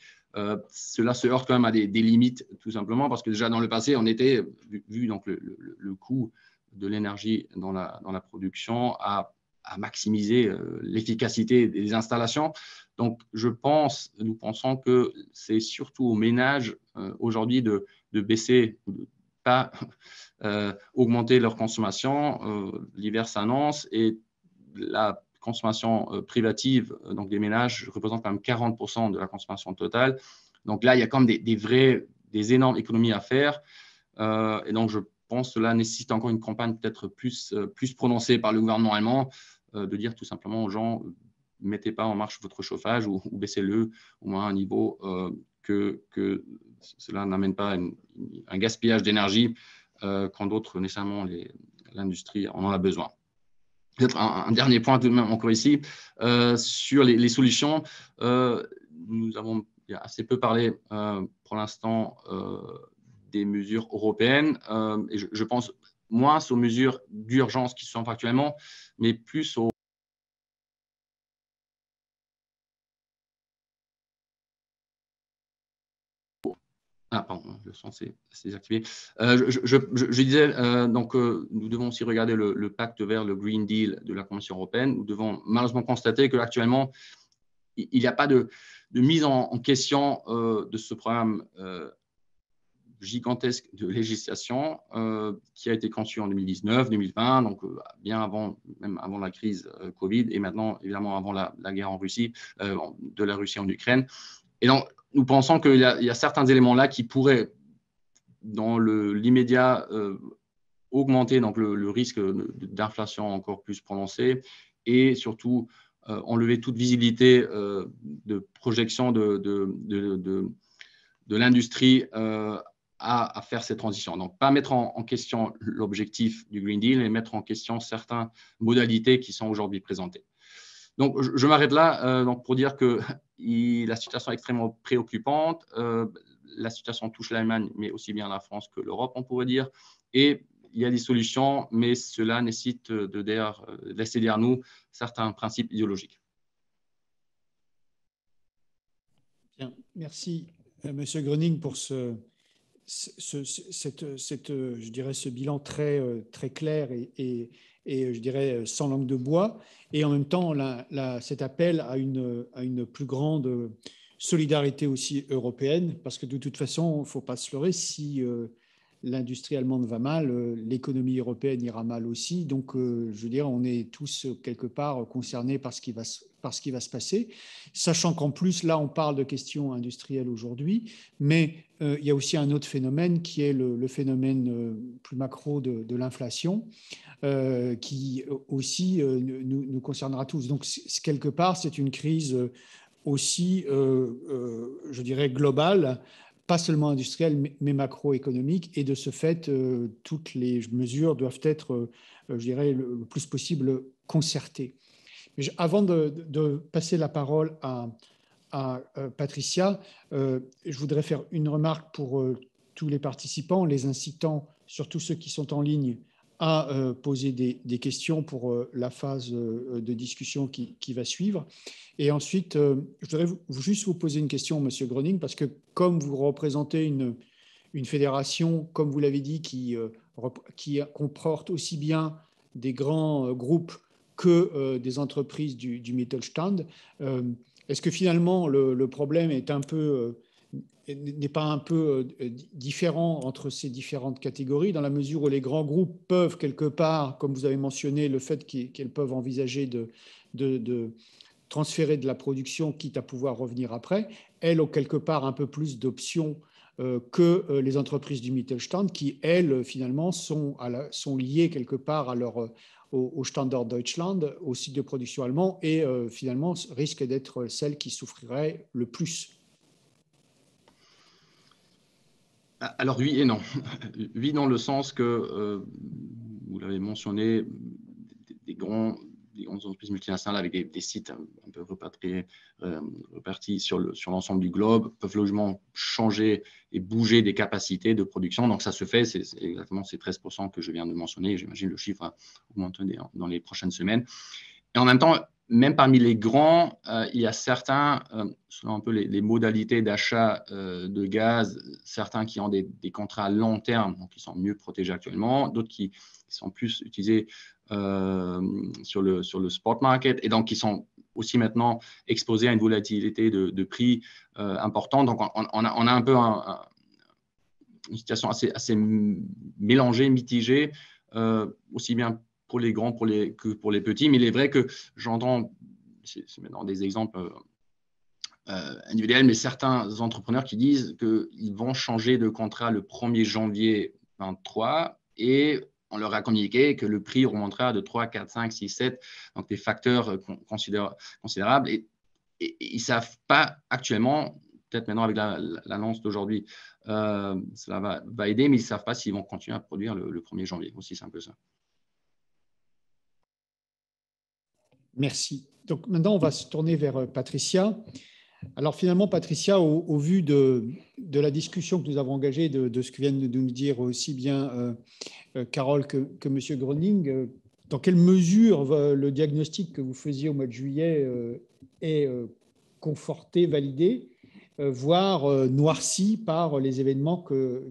Cela se heurte quand même à des limites, tout simplement, parce que déjà dans le passé, on était, vu donc le coût de l'énergie dans la production, à maximiser l'efficacité des installations. Donc, nous pensons que c'est surtout aux ménages aujourd'hui de baisser, de ne pas augmenter leur consommation. L'hiver s'annonce et la consommation privative donc des ménages représente quand même 40% de la consommation totale. Donc là, il y a quand même des énormes économies à faire. Et donc, je pense que cela nécessite encore une campagne peut-être plus prononcée par le gouvernement allemand, de dire tout simplement aux gens, mettez pas en marche votre chauffage ou baissez-le au moins à un niveau que cela n'amène pas un gaspillage d'énergie quand d'autres, nécessairement l'industrie, en a besoin. Peut-être un dernier point tout de même encore ici, sur les solutions. Nous avons assez peu parlé pour l'instant des mesures européennes et je pense moins aux mesures d'urgence qui se sont actuellement, mais plus aux pardon, le son s'est désactivé. Je disais, donc, nous devons aussi regarder le pacte vert, le Green Deal de la Commission européenne. Nous devons malheureusement constater qu'actuellement, il n'y a pas de mise en question de ce programme gigantesque de législation qui a été conçu en 2019, 2020, donc bien avant, même avant la crise Covid et maintenant, évidemment, avant la guerre en Russie, de la Russie en Ukraine. Et donc, nous pensons qu'il y a certains éléments là qui pourraient, dans l'immédiat, augmenter donc, le risque d'inflation encore plus prononcé et surtout enlever toute visibilité de projection de l'industrie à faire ces transitions. Donc, pas mettre en question l'objectif du Green Deal, mais mettre en question certaines modalités qui sont aujourd'hui présentées. Donc, je m'arrête là donc pour dire que la situation est extrêmement préoccupante. La situation touche l'Allemagne, mais aussi bien la France que l'Europe, on pourrait dire. Et il y a des solutions, mais cela nécessite de laisser derrière nous certains principes idéologiques. Bien, merci, Monsieur Gröning, pour je dirais, ce bilan très clair et je dirais sans langue de bois, et en même temps cet appel à une plus grande solidarité aussi européenne, parce que de toute façon, il ne faut pas se leurrer, si l'industrie allemande va mal, l'économie européenne ira mal aussi. Donc, je veux dire, on est tous quelque part concernés par ce qui va se passer, sachant qu'en plus, là, on parle de questions industrielles aujourd'hui, mais il y a aussi un autre phénomène qui est le phénomène plus macro de l'inflation, qui aussi nous concernera tous. Donc, quelque part, c'est une crise aussi, je dirais, globale, pas seulement industrielle, mais macroéconomique. Et de ce fait, toutes les mesures doivent être, je dirais, le plus possible concertées. Mais avant de passer la parole à Patricia, je voudrais faire une remarque pour tous les participants, les incitant, surtout ceux qui sont en ligne, à poser des questions pour la phase de discussion qui va suivre. Et ensuite, je voudrais juste vous poser une question, Monsieur Gröning, parce que comme vous représentez une fédération, comme vous l'avez dit, qui comporte aussi bien des grands groupes que des entreprises du Mittelstand, est-ce que finalement le problème est n'est pas un peu différent entre ces différentes catégories, dans la mesure où les grands groupes peuvent quelque part, comme vous avez mentionné, le fait qu'elles peuvent envisager de transférer de la production, quitte à pouvoir revenir après, elles ont quelque part un peu plus d'options que les entreprises du Mittelstand qui, elles, finalement, sont liées quelque part au Standort Deutschland, au site de production allemand, et finalement risquent d'être celles qui souffriraient le plus. Alors oui et non. Oui, dans le sens que, vous l'avez mentionné, des grandes entreprises multinationales avec des sites un peu repartis sur l'ensemble du globe peuvent logiquement changer et bouger des capacités de production. Donc ça se fait, c'est exactement ces 13% que je viens de mentionner. J'imagine le chiffre va augmenter dans les prochaines semaines. Et en même temps, même parmi les grands, il y a certains, selon un peu les modalités d'achat de gaz, certains qui ont des contrats à long terme, donc qui sont mieux protégés actuellement, d'autres qui sont plus utilisés sur le spot market et donc qui sont aussi maintenant exposés à une volatilité de prix importante. Donc, on a un peu une situation assez mélangée, mitigée, aussi bien pour les grands que pour les petits. Mais il est vrai que j'entends, c'est maintenant des exemples individuels, mais certains entrepreneurs qui disent qu'ils vont changer de contrat le 1er janvier 2023 et on leur a communiqué que le prix remontera de 3, 4, 5, 6, 7, donc des facteurs considérables. Et ils ne savent pas actuellement, peut-être maintenant avec l'annonce d'aujourd'hui, cela va aider, mais ils ne savent pas s'ils vont continuer à produire le 1er janvier. Aussi simple que ça. Merci. Donc maintenant, on va se tourner vers Patricia. Alors finalement, Patricia, au vu de la discussion que nous avons engagée, de ce que viennent de nous dire aussi bien Carole que M. Groening, dans quelle mesure le diagnostic que vous faisiez au mois de juillet est conforté, validé, voire noirci par les événements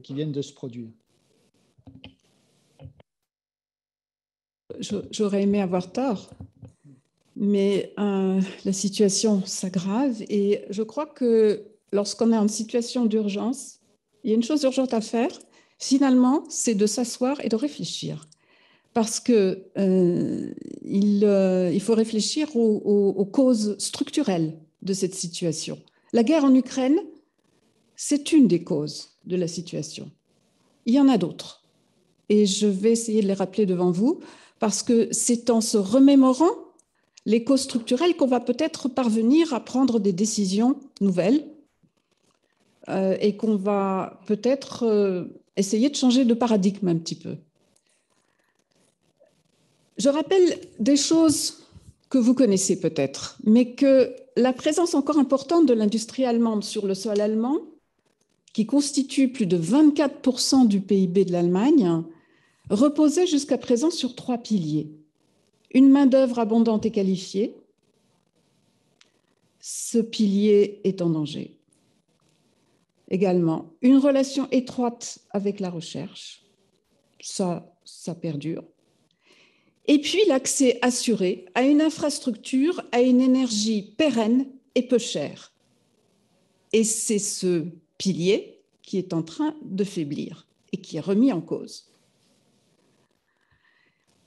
qui viennent de se produire? J'aurais aimé avoir tort, mais la situation s'aggrave et je crois que lorsqu'on est en situation d'urgence, il y a une chose urgente à faire, finalement, c'est de s'asseoir et de réfléchir. Parce qu'il faut réfléchir aux causes structurelles de cette situation. La guerre en Ukraine, c'est une des causes de la situation. Il y en a d'autres. Et je vais essayer de les rappeler devant vous, parce que c'est en se remémorant les causes structurelles qu'on va peut-être parvenir à prendre des décisions nouvelles et qu'on va peut-être essayer de changer de paradigme un petit peu. Je rappelle des choses que vous connaissez peut-être, mais que la présence encore importante de l'industrie allemande sur le sol allemand, qui constitue plus de 24% du PIB de l'Allemagne, reposait jusqu'à présent sur 3 piliers. Une main-d'œuvre abondante et qualifiée. Ce pilier est en danger. Également, une relation étroite avec la recherche. Ça perdure. Et puis l'accès assuré à une infrastructure, à une énergie pérenne et peu chère. Et c'est ce pilier qui est en train de faiblir et qui est remis en cause.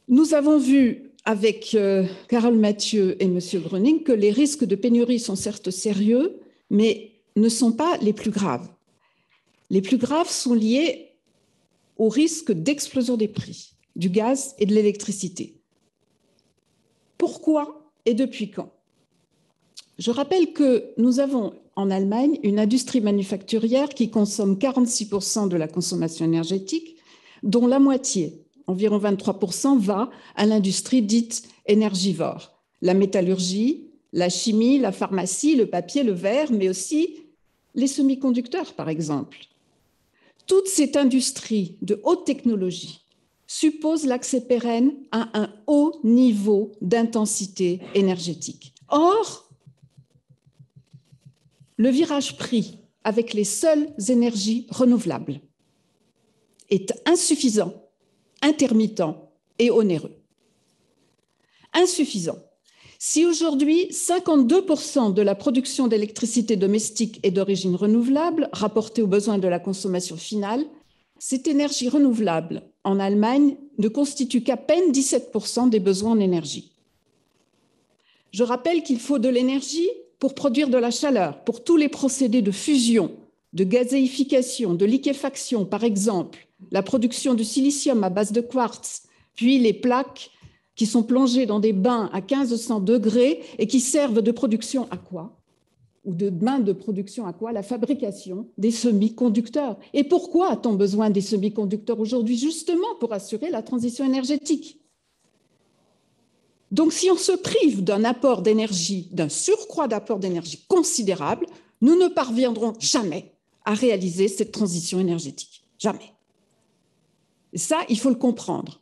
Nous avons vu avec Carole Mathieu et M. Groening que les risques de pénurie sont certes sérieux, mais ne sont pas les plus graves. Les plus graves sont liés au risque d'explosion des prix du gaz et de l'électricité. Pourquoi et depuis quand? Je rappelle que nous avons en Allemagne une industrie manufacturière qui consomme 46% de la consommation énergétique, dont la moitié, environ 23%, va à l'industrie dite énergivore. La métallurgie, la chimie, la pharmacie, le papier, le verre, mais aussi les semi-conducteurs, par exemple. Toute cette industrie de haute technologie suppose l'accès pérenne à un haut niveau d'intensité énergétique. Or, le virage pris avec les seules énergies renouvelables est insuffisant, intermittent et onéreux. Insuffisant. Si aujourd'hui, 52% de la production d'électricité domestique est d'origine renouvelable, rapportée aux besoins de la consommation finale, cette énergie renouvelable en Allemagne ne constitue qu'à peine 17% des besoins en énergie. Je rappelle qu'il faut de l'énergie pour produire de la chaleur, pour tous les procédés de fusion, de gazéification, de liquéfaction, par exemple, la production de silicium à base de quartz, puis les plaques qui sont plongées dans des bains à 1500 degrés et qui servent de production à quoi? ou de main de production à quoi? La fabrication des semi-conducteurs. Et pourquoi a-t-on besoin des semi-conducteurs aujourd'hui? Justement pour assurer la transition énergétique. Donc, si on se prive d'un apport d'énergie, d'un surcroît d'apport d'énergie considérable, nous ne parviendrons jamais à réaliser cette transition énergétique. Jamais. Et ça, il faut le comprendre.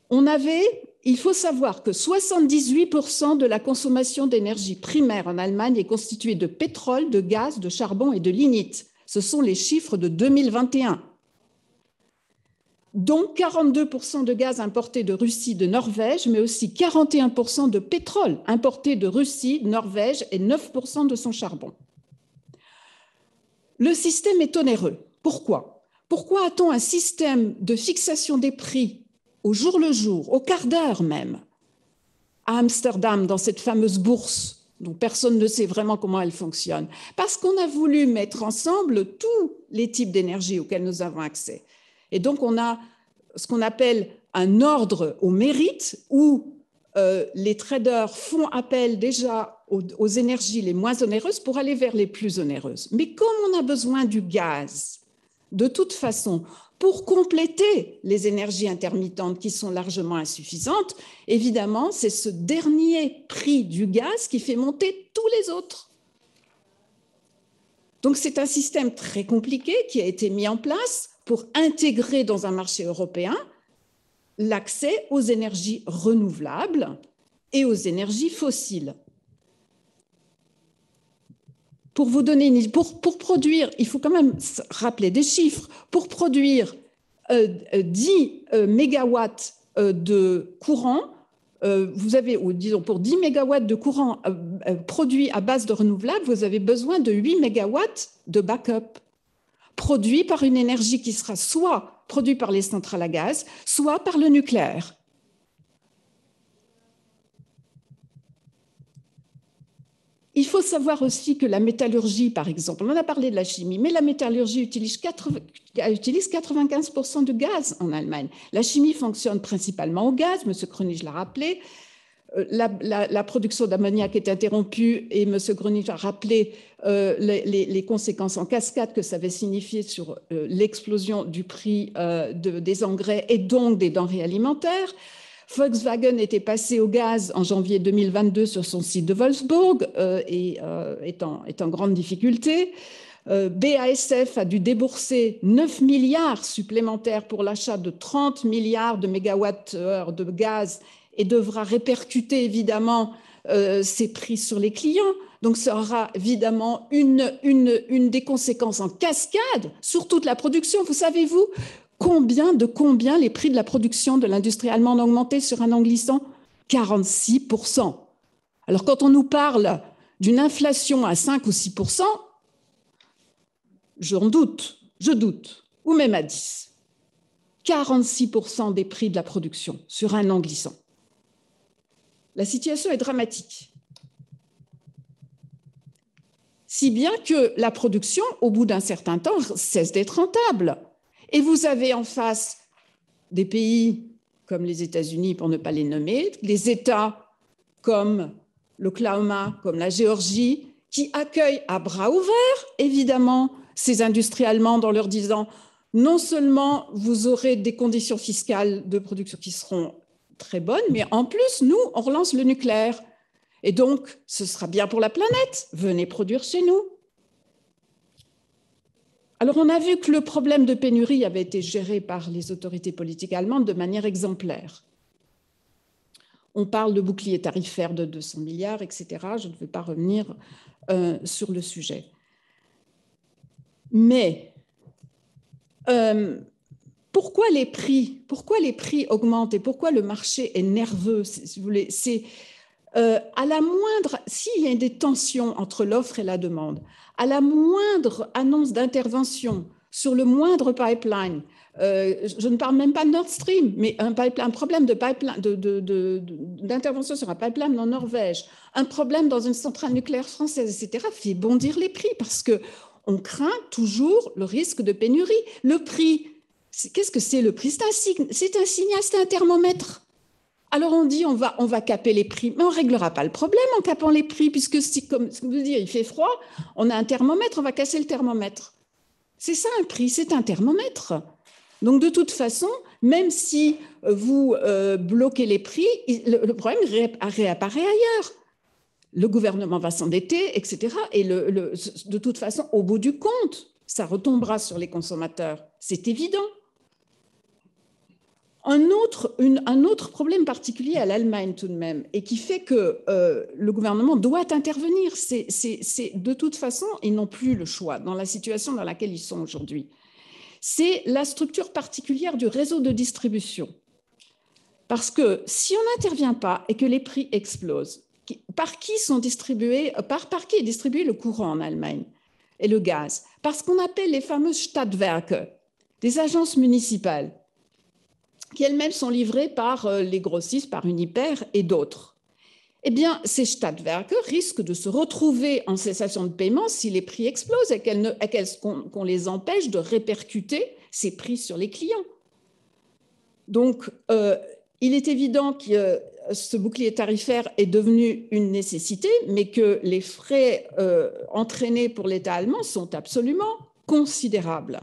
Il faut savoir que 78% de la consommation d'énergie primaire en Allemagne est constituée de pétrole, de gaz, de charbon et de lignite. Ce sont les chiffres de 2021. Donc 42% de gaz importé de Russie, de Norvège, mais aussi 41% de pétrole importé de Russie, Norvège et 9% de son charbon. Le système est onéreux. Pourquoi? Pourquoi a-t-on un système de fixation des prix au jour le jour, au quart d'heure même, à Amsterdam, dans cette fameuse bourse dont personne ne sait vraiment comment elle fonctionne? Parce qu'on a voulu mettre ensemble tous les types d'énergie auxquels nous avons accès. Et donc, on a ce qu'on appelle un ordre au mérite où les traders font appel déjà aux énergies les moins onéreuses pour aller vers les plus onéreuses. Mais comme on a besoin du gaz, de toute façon, pour compléter les énergies intermittentes qui sont largement insuffisantes, évidemment, c'est ce dernier prix du gaz qui fait monter tous les autres. Donc, c'est un système très compliqué qui a été mis en place pour intégrer dans un marché européen l'accès aux énergies renouvelables et aux énergies fossiles. Pour vous donner pour produire, il faut quand même rappeler des chiffres, pour produire 10 mégawatts de courant, vous avez, ou disons pour 10 mégawatts de courant produit à base de renouvelables, vous avez besoin de 8 mégawatts de backup, produit par une énergie qui sera soit produite par les centrales à gaz, soit par le nucléaire. Il faut savoir aussi que la métallurgie, par exemple, on a parlé de la chimie, mais la métallurgie utilise 95% de gaz en Allemagne. La chimie fonctionne principalement au gaz, M. Krönig l'a rappelé. La production d'ammoniac est interrompue et M. Krönig a rappelé les conséquences en cascade que ça avait signifié sur l'explosion du prix des engrais et donc des denrées alimentaires. Volkswagen était passé au gaz en janvier 2022 sur son site de Wolfsburg et est en grande difficulté. BASF a dû débourser 9 milliards supplémentaires pour l'achat de 30 milliards de mégawattheures de gaz et devra répercuter évidemment ces prix sur les clients. Donc, ça aura évidemment une des conséquences en cascade sur toute la production. Vous savez-vous combien les prix de la production de l'industrie allemande ont augmenté sur un an glissant? 46%. Alors, quand on nous parle d'une inflation à 5 ou 6%, je doute, ou même à 10. 46% des prix de la production sur un an glissant. La situation est dramatique. Si bien que la production, au bout d'un certain temps, cesse d'être rentable. Et vous avez en face des pays comme les États-Unis, pour ne pas les nommer, des États comme l'Oklahoma, comme la Géorgie, qui accueillent à bras ouverts, évidemment, ces industries allemandes en leur disant non seulement vous aurez des conditions fiscales de production qui seront très bonnes, mais en plus, nous, on relance le nucléaire. Et donc, ce sera bien pour la planète. Venez produire chez nous. Alors, on a vu que le problème de pénurie avait été géré par les autorités politiques allemandes de manière exemplaire. On parle de bouclier tarifaire de 200 milliards, etc. Je ne vais pas revenir sur le sujet. Mais pourquoi les prix augmentent et pourquoi le marché est nerveux, si vous voulez, c'est à la moindre, s'il y a des tensions entre l'offre et la demande, à la moindre annonce d'intervention sur le moindre pipeline, je ne parle même pas de Nord Stream, mais un problème d'intervention sur un pipeline en Norvège, un problème dans une centrale nucléaire française, etc., fait bondir les prix parce qu'on craint toujours le risque de pénurie. Le prix, qu'est-ce que c'est le prix? C'est un signal, c'est un thermomètre. Alors on dit on va caper les prix, mais on ne réglera pas le problème en capant les prix, puisque si, comme vous dites, il fait froid, on a un thermomètre, on va casser le thermomètre. C'est ça un prix, c'est un thermomètre. Donc de toute façon, même si vous bloquez les prix, le problème réapparaît ailleurs. Le gouvernement va s'endetter, etc. Et de toute façon, au bout du compte, ça retombera sur les consommateurs. C'est évident. Un autre problème particulier à l'Allemagne tout de même, et qui fait que le gouvernement doit intervenir, c'est de toute façon, ils n'ont plus le choix dans la situation dans laquelle ils sont aujourd'hui. C'est la structure particulière du réseau de distribution. Parce que si on n'intervient pas et que les prix explosent, par qui est distribué le courant en Allemagne et le gaz? Par ce qu'on appelle les fameuses Stadtwerke, des agences municipales, qui elles-mêmes sont livrées par les grossistes, par Uniper et d'autres. Eh bien, ces Stadtwerke risquent de se retrouver en cessation de paiement si les prix explosent et qu'on les empêche de répercuter ces prix sur les clients. Donc, il est évident que ce bouclier tarifaire est devenu une nécessité, mais que les frais entraînés pour l'État allemand sont absolument considérables.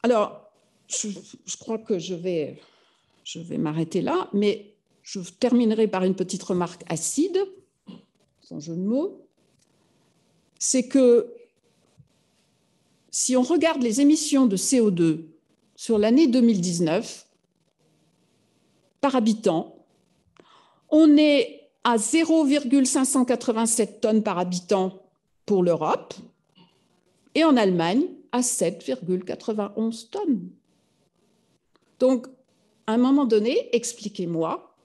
Alors, je crois que je vais m'arrêter là, mais je terminerai par une petite remarque acide, sans jeu de mots. C'est que si on regarde les émissions de CO2 sur l'année 2019, par habitant, on est à 0,587 tonnes par habitant pour l'Europe et en Allemagne à 7,91 tonnes. Donc, à un moment donné, expliquez-moi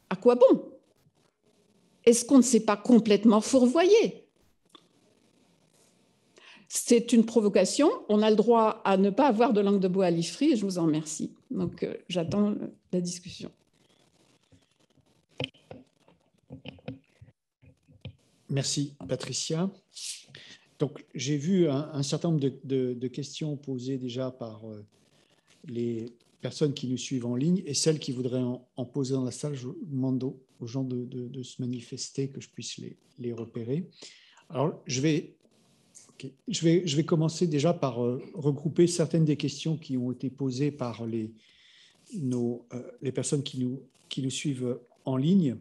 à quoi bon? Est-ce qu'on ne s'est pas complètement fourvoyé? C'est une provocation. On a le droit à ne pas avoir de langue de bois à l'IFRI et je vous en remercie. Donc, j'attends la discussion. Merci, Patricia. Donc, j'ai vu un certain nombre de questions posées déjà par les personnes qui nous suivent en ligne et celles qui voudraient en poser dans la salle. Je demande aux gens de se manifester, que je puisse les repérer. Alors, je vais commencer déjà par regrouper certaines des questions qui ont été posées par les personnes qui nous suivent en ligne.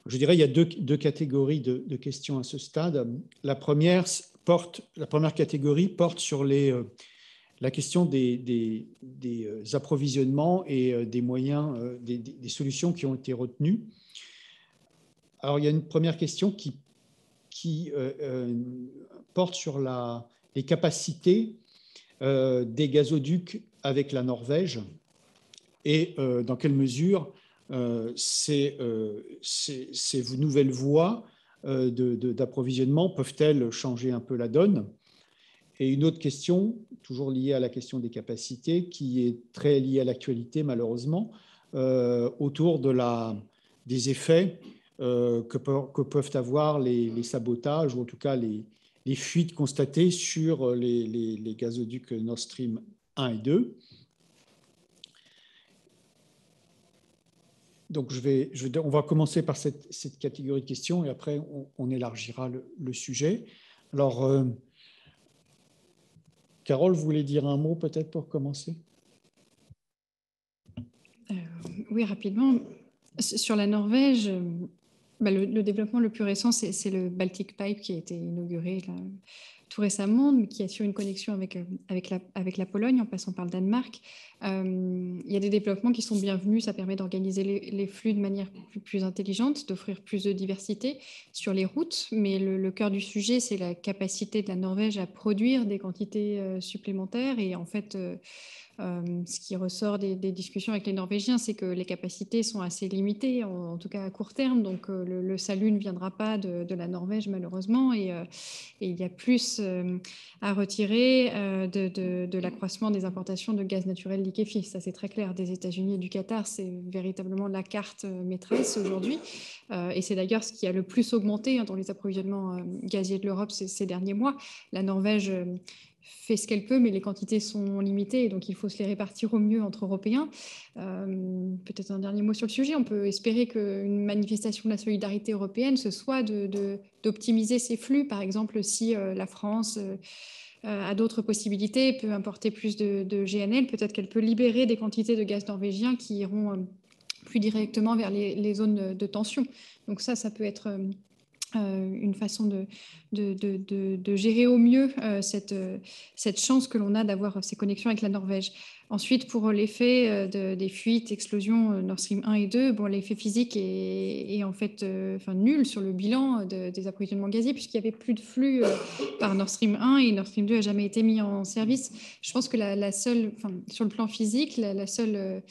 Je dirais qu'il y a deux catégories de questions à ce stade. La première catégorie porte sur la question des approvisionnements et des moyens, des solutions qui ont été retenues. Alors, il y a une première question qui porte sur les capacités des gazoducs avec la Norvège et dans quelle mesure ces nouvelles voies d'approvisionnement peuvent-elles changer un peu la donne? Et une autre question, toujours liée à la question des capacités, qui est très liée à l'actualité malheureusement, autour des effets que peuvent avoir les sabotages, ou en tout cas les fuites constatées sur les gazoducs Nord Stream 1 et 2. Donc, on va commencer par cette catégorie de questions et après, on élargira le sujet. Alors, Carole, vous voulez dire un mot peut-être pour commencer? Oui, rapidement. Sur la Norvège, le développement le plus récent, c'est le Baltic Pipe qui a été inauguré là, tout récemment, mais qui assure une connexion avec la Pologne en passant par le Danemark. Il y a des développements qui sont bienvenus, ça permet d'organiser les flux de manière plus intelligente, d'offrir plus de diversité sur les routes, mais le cœur du sujet, c'est la capacité de la Norvège à produire des quantités supplémentaires et en fait... ce qui ressort des discussions avec les Norvégiens, c'est que les capacités sont assez limitées, en tout cas à court terme. Donc, le salut ne viendra pas de la Norvège, malheureusement. Et il y a plus à retirer de l'accroissement des importations de gaz naturel liquéfié. Ça, c'est très clair. Des États-Unis et du Qatar, c'est véritablement la carte maîtresse aujourd'hui. Et c'est d'ailleurs ce qui a le plus augmenté dans les approvisionnements gaziers de l'Europe ces derniers mois. La Norvège fait ce qu'elle peut, mais les quantités sont limitées, et donc il faut se les répartir au mieux entre Européens. Peut-être un dernier mot sur le sujet. On peut espérer qu'une manifestation de la solidarité européenne, ce soit d'optimiser ces flux. Par exemple, si la France a d'autres possibilités, peut importer plus de GNL, peut-être qu'elle peut libérer des quantités de gaz norvégien qui iront plus directement vers les zones de tension. Donc ça peut être une façon de gérer au mieux cette chance que l'on a d'avoir ces connexions avec la Norvège. Ensuite, pour l'effet des fuites, explosions Nord Stream 1 et 2, bon, l'effet physique est en fait nul sur le bilan des approvisionnements gaziers, puisqu'il n'y avait plus de flux par Nord Stream 1 et Nord Stream 2 n'a jamais été mis en service. Je pense que la seule, sur le plan physique, la seule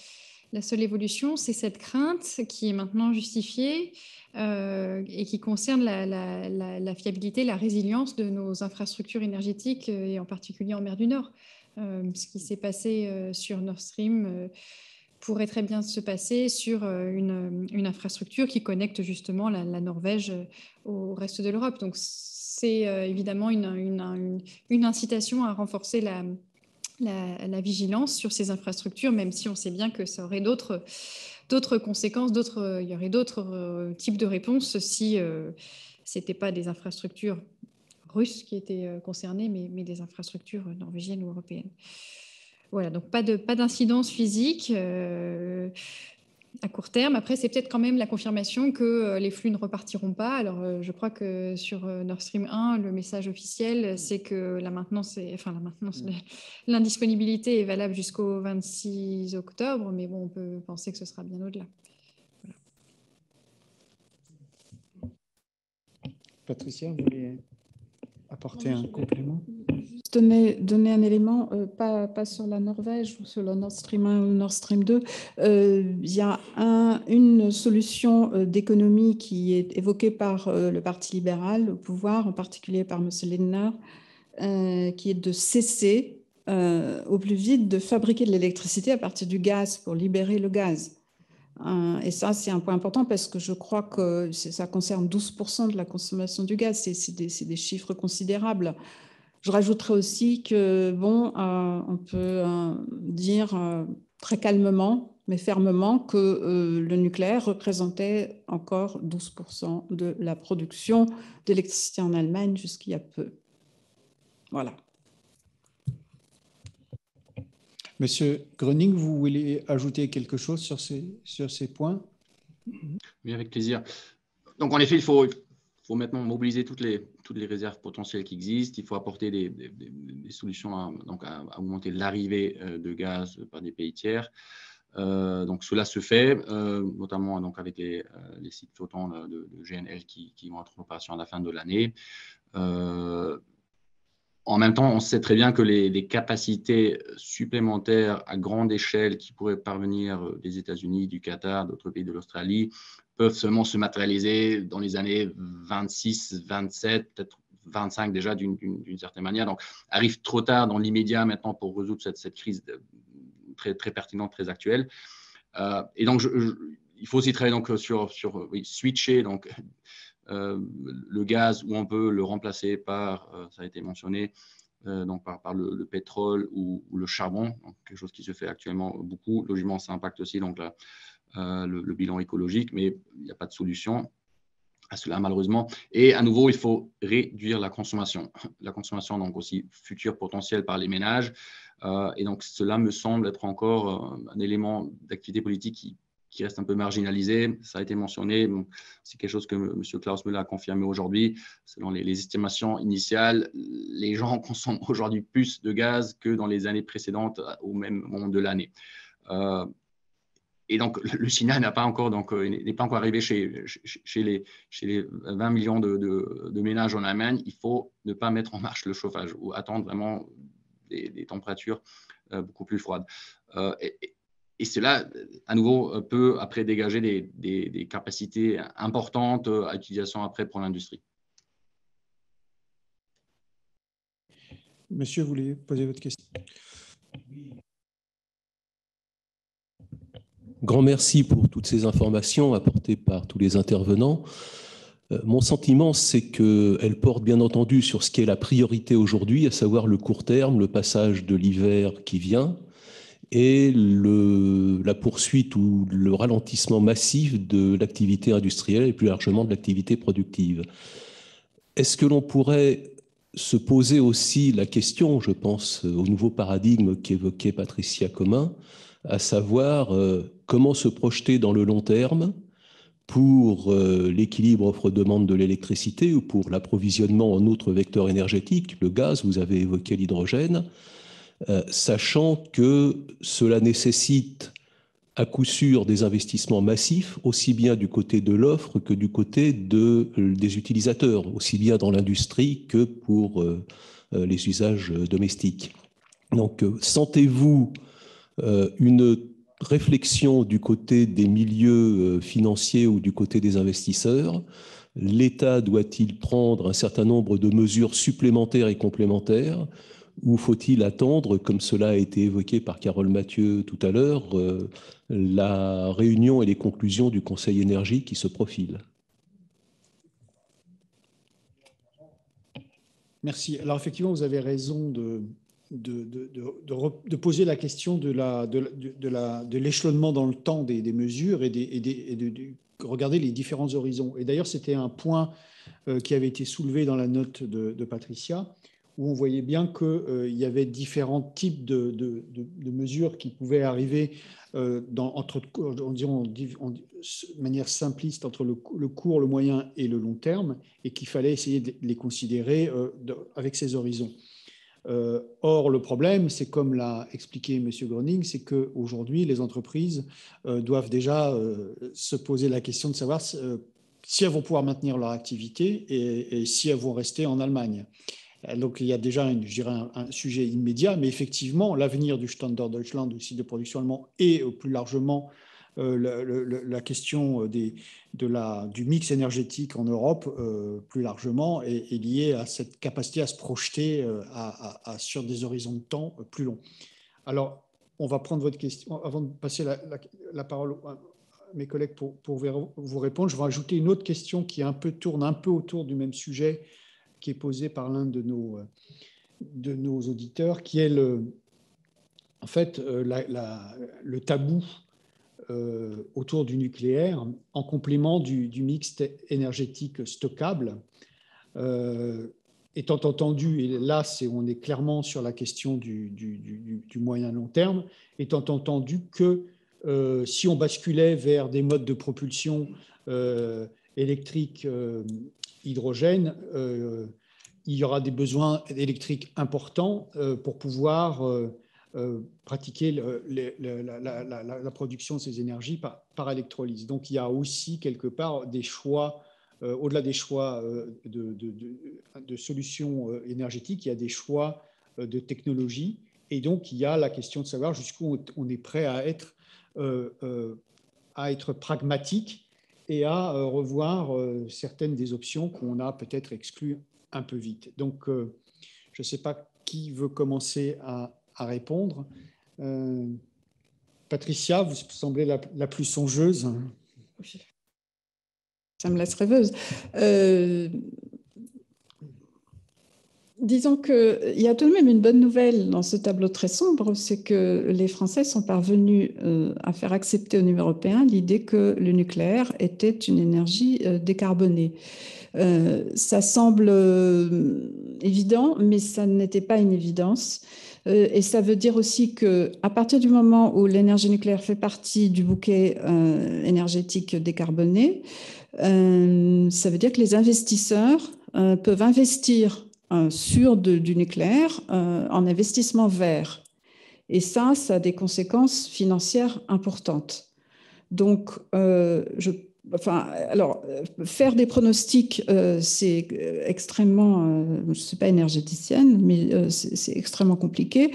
évolution, c'est cette crainte qui est maintenant justifiée et qui concerne la fiabilité, la résilience de nos infrastructures énergétiques et en particulier en mer du Nord. Ce qui s'est passé sur Nord Stream pourrait très bien se passer sur une infrastructure qui connecte justement la Norvège au reste de l'Europe. Donc c'est évidemment une incitation à renforcer la vigilance sur ces infrastructures, même si on sait bien que ça aurait d'autres conséquences, il y aurait d'autres types de réponses si ce n'étaient pas des infrastructures russes qui étaient concernées, mais des infrastructures norvégiennes ou européennes. Voilà, donc pas d'incidence physique à court terme. Après, c'est peut-être quand même la confirmation que les flux ne repartiront pas. Alors, je crois que sur Nord Stream 1, le message officiel, c'est que l'indisponibilité est valable jusqu'au 26 octobre, mais bon, on peut penser que ce sera bien au-delà. Voilà. Patricia, vous voulez apporter un complément? Juste donner un élément, pas sur la Norvège ou sur le Nord Stream 1 ou Nord Stream 2. Il y a une solution d'économie qui est évoquée par le Parti libéral au pouvoir, en particulier par M. Lindner, qui est de cesser au plus vite de fabriquer de l'électricité à partir du gaz pour libérer le gaz. Et ça, c'est un point important parce que je crois que ça concerne 12% de la consommation du gaz. C'est des chiffres considérables. Je rajouterais aussi que, bon, on peut dire très calmement, mais fermement, que le nucléaire représentait encore 12% de la production d'électricité en Allemagne jusqu'il y a peu. Voilà. Monsieur Gröning, vous voulez ajouter quelque chose sur ces points? Oui, avec plaisir. Donc, en effet, il faut maintenant mobiliser toutes les réserves potentielles qui existent. Il faut apporter des solutions à augmenter l'arrivée de gaz par des pays tiers. Donc, cela se fait, notamment donc, avec les sites flottants de GNL qui vont être en opération à la fin de l'année. En même temps, on sait très bien que les capacités supplémentaires à grande échelle qui pourraient parvenir des États-Unis, du Qatar, d'autres pays de l'Australie, peuvent seulement se matérialiser dans les années 26, 27, peut-être 25 déjà d'une certaine manière. Donc, arrive trop tard dans l'immédiat maintenant pour résoudre cette crise très, très pertinente, très actuelle. Et donc, il faut aussi travailler donc, sur switcher donc, le gaz où on peut le remplacer par, ça a été mentionné, donc par le pétrole ou le charbon, donc quelque chose qui se fait actuellement beaucoup. Logiquement, ça impacte aussi donc, le bilan écologique, mais il n'y a pas de solution à cela malheureusement. Et à nouveau, il faut réduire la consommation. La consommation donc aussi future potentielle par les ménages. Et donc cela me semble être encore un élément d'activité politique qui reste un peu marginalisé. Ça a été mentionné. C'est quelque chose que M. Klaus Müller a confirmé aujourd'hui. Selon les estimations initiales, les gens consomment aujourd'hui plus de gaz que dans les années précédentes au même moment de l'année. Et donc, le signal n'est pas encore arrivé chez les 20 millions de ménages en Allemagne. Il faut ne pas mettre en marche le chauffage ou attendre vraiment des températures beaucoup plus froides. Et cela, à nouveau, peut après dégager des capacités importantes à utilisation après pour l'industrie. Monsieur, vous voulez poser votre question? Grand merci pour toutes ces informations apportées par tous les intervenants. Mon sentiment, c'est qu'elle porte bien entendu sur ce qui est la priorité aujourd'hui, à savoir le court terme, le passage de l'hiver qui vient, et la poursuite ou le ralentissement massif de l'activité industrielle et plus largement de l'activité productive. Est-ce que l'on pourrait se poser aussi la question, je pense au nouveau paradigme qu'évoquait Patricia Comin, à savoir comment se projeter dans le long terme pour l'équilibre offre-demande de l'électricité ou pour l'approvisionnement en autres vecteurs énergétiques, le gaz, vous avez évoqué l'hydrogène, sachant que cela nécessite à coup sûr des investissements massifs, aussi bien du côté de l'offre que du côté des utilisateurs, aussi bien dans l'industrie que pour les usages domestiques. Donc, sentez-vous une réflexion du côté des milieux financiers ou du côté des investisseurs? L'État doit-il prendre un certain nombre de mesures supplémentaires et complémentaires, ou faut-il attendre, comme cela a été évoqué par Carole Mathieu tout à l'heure, la réunion et les conclusions du Conseil énergie qui se profilent? Merci. Alors effectivement, vous avez raison de poser la question de l'échelonnement dans le temps des mesures et de regarder les différents horizons. Et d'ailleurs, c'était un point qui avait été soulevé dans la note de Patricia, où on voyait bien qu'il y avait différents types de mesures qui pouvaient arriver de manière simpliste entre le court, le moyen et le long terme, et qu'il fallait essayer de les considérer avec ces horizons. Or, le problème, c'est comme l'a expliqué M. Gröning, c'est qu'aujourd'hui, les entreprises doivent déjà se poser la question de savoir si elles vont pouvoir maintenir leur activité et si elles vont rester en Allemagne. Donc, il y a déjà, je dirais, un sujet immédiat, mais effectivement, l'avenir du Standard Deutschland, du site de production allemand, et plus largement la question du mix énergétique en Europe, plus largement, est liée à cette capacité à se projeter sur des horizons de temps plus longs. Alors, on va prendre votre question. Avant de passer la parole à mes collègues pour vous répondre, je vais ajouter une autre question qui tourne un peu autour du même sujet, qui est posé par l'un de nos auditeurs, qui est le tabou autour du nucléaire en complément du mix énergétique stockable. Étant entendu, et là on est clairement sur la question du moyen long terme, étant entendu que si on basculait vers des modes de propulsion électrique hydrogène, il y aura des besoins électriques importants pour pouvoir pratiquer la production de ces énergies par électrolyse. Donc, il y a aussi quelque part des choix, au-delà des choix de solutions énergétiques, il y a des choix de technologie. Et donc, il y a la question de savoir jusqu'où on est prêt à être pragmatique et à revoir certaines des options qu'on a peut-être exclues un peu vite. Donc, je ne sais pas qui veut commencer à répondre. Patricia, vous semblez la plus songeuse. Ça me laisse rêveuse. Disons qu'il y a tout de même une bonne nouvelle dans ce tableau très sombre, c'est que les Français sont parvenus à faire accepter au niveau européen l'idée que le nucléaire était une énergie décarbonée. Ça semble évident, mais ça n'était pas une évidence. Et ça veut dire aussi qu'à partir du moment où l'énergie nucléaire fait partie du bouquet énergétique décarboné, ça veut dire que les investisseurs peuvent investir sur du nucléaire en investissement vert. Et ça a des conséquences financières importantes. Donc, faire des pronostics, c'est extrêmement, je ne suis pas énergéticienne, mais c'est extrêmement compliqué.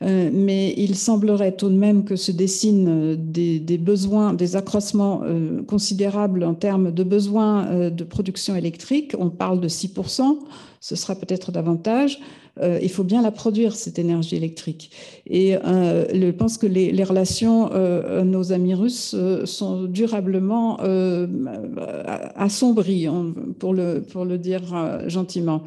Mais il semblerait tout de même que se dessinent des besoins, des accroissements considérables en termes de besoins de production électrique. On parle de 6%, ce sera peut-être davantage. il faut bien la produire, cette énergie électrique. Et je pense que les relations, nos amis russes, sont durablement assombries, pour le dire gentiment.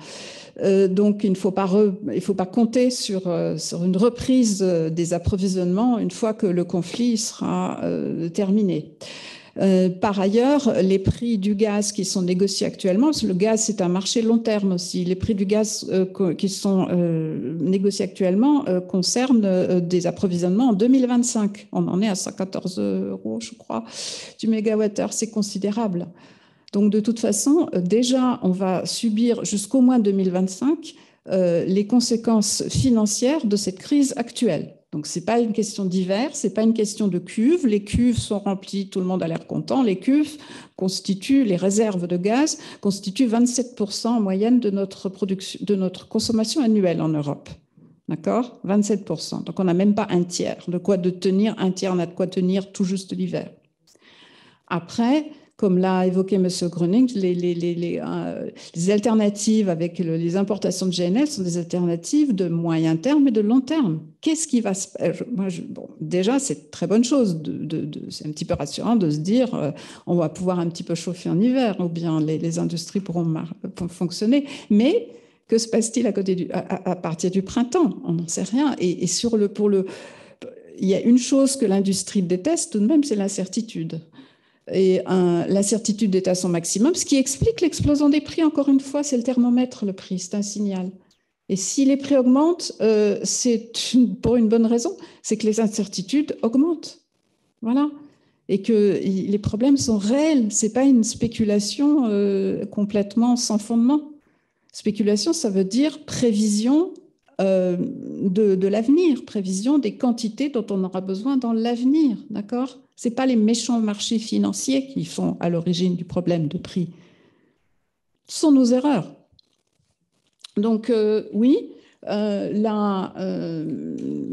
Donc, il ne faut pas compter sur une reprise des approvisionnements une fois que le conflit sera terminé. Par ailleurs, les prix du gaz qui sont négociés actuellement, parce que le gaz, c'est un marché long terme aussi, les prix du gaz qui sont négociés actuellement concernent des approvisionnements en 2025. On en est à 114 €, je crois, du mégawattheure. C'est considérable. Donc, de toute façon, déjà, on va subir jusqu'au moins 2025 les conséquences financières de cette crise actuelle. Donc, ce n'est pas une question d'hiver, ce n'est pas une question de cuves. Les cuves sont remplies, tout le monde a l'air content. Les cuves constituent, les réserves de gaz constituent 27% en moyenne de notre consommation annuelle en Europe. D'accord ? 27%. Donc, on n'a même pas un tiers. De quoi de tenir un tiers, on a de quoi tenir tout juste l'hiver. Après, comme l'a évoqué M. Gröning, les alternatives avec les importations de GNL sont des alternatives de moyen terme et de long terme. Qu'est-ce qui va se passer ? Bon, déjà, c'est une très bonne chose. C'est un petit peu rassurant de se dire on va pouvoir un petit peu chauffer en hiver, ou bien les industries pourront fonctionner. Mais que se passe-t-il à partir du printemps ? On n'en sait rien. Et il y a une chose que l'industrie déteste tout de même, c'est l'incertitude. Et l'incertitude est à son maximum, ce qui explique l'explosion des prix. Encore une fois, c'est le thermomètre, le prix, c'est un signal. Et si les prix augmentent, c'est pour une bonne raison, c'est que les incertitudes augmentent. Voilà. Et que les problèmes sont réels, ce n'est pas une spéculation complètement sans fondement. Spéculation, ça veut dire prévision de l'avenir, prévision des quantités dont on aura besoin dans l'avenir, d'accord ? Ce n'est pas les méchants marchés financiers qui sont à l'origine du problème de prix. Ce sont nos erreurs. Donc, oui,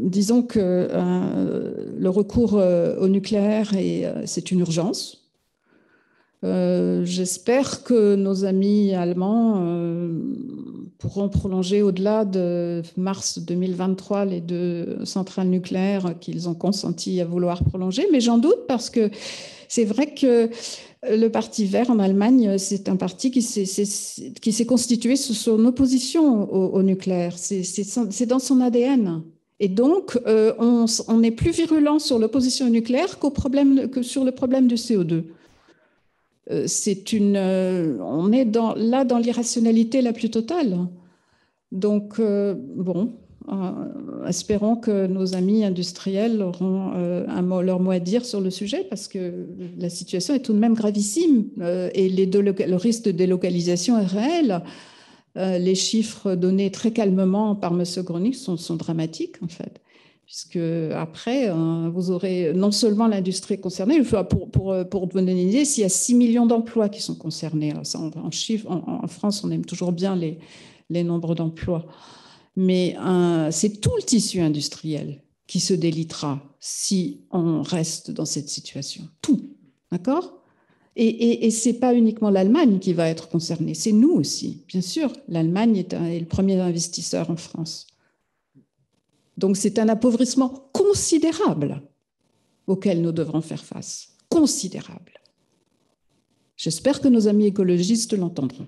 disons que le recours au nucléaire, c'est une urgence. J'espère que nos amis allemands pourront prolonger au-delà de mars 2023 les 2 centrales nucléaires qu'ils ont consenti à vouloir prolonger, mais j'en doute parce que c'est vrai que le Parti vert en Allemagne, c'est un parti qui s'est constitué sous son opposition au nucléaire. C'est dans son ADN. Et donc, on est plus virulent sur l'opposition au nucléaire que sur le problème du CO2. On est dans l'irrationalité la plus totale. Donc, espérons que nos amis industriels auront leur mot à dire sur le sujet, parce que la situation est tout de même gravissime et le risque de délocalisation est réel. Les chiffres donnés très calmement par M. Gröning sont dramatiques, en fait. Puisque après, vous aurez non seulement l'industrie concernée, pour vous donner une idée, s'il y a 6 millions d'emplois qui sont concernés, alors ça, en chiffres, en France, on aime toujours bien les nombres d'emplois, mais c'est tout le tissu industriel qui se délitera si on reste dans cette situation. Tout, d'accord ? Et ce n'est pas uniquement l'Allemagne qui va être concernée, c'est nous aussi. Bien sûr, l'Allemagne est le premier investisseur en France. Donc, c'est un appauvrissement considérable auquel nous devrons faire face. Considérable. J'espère que nos amis écologistes l'entendront.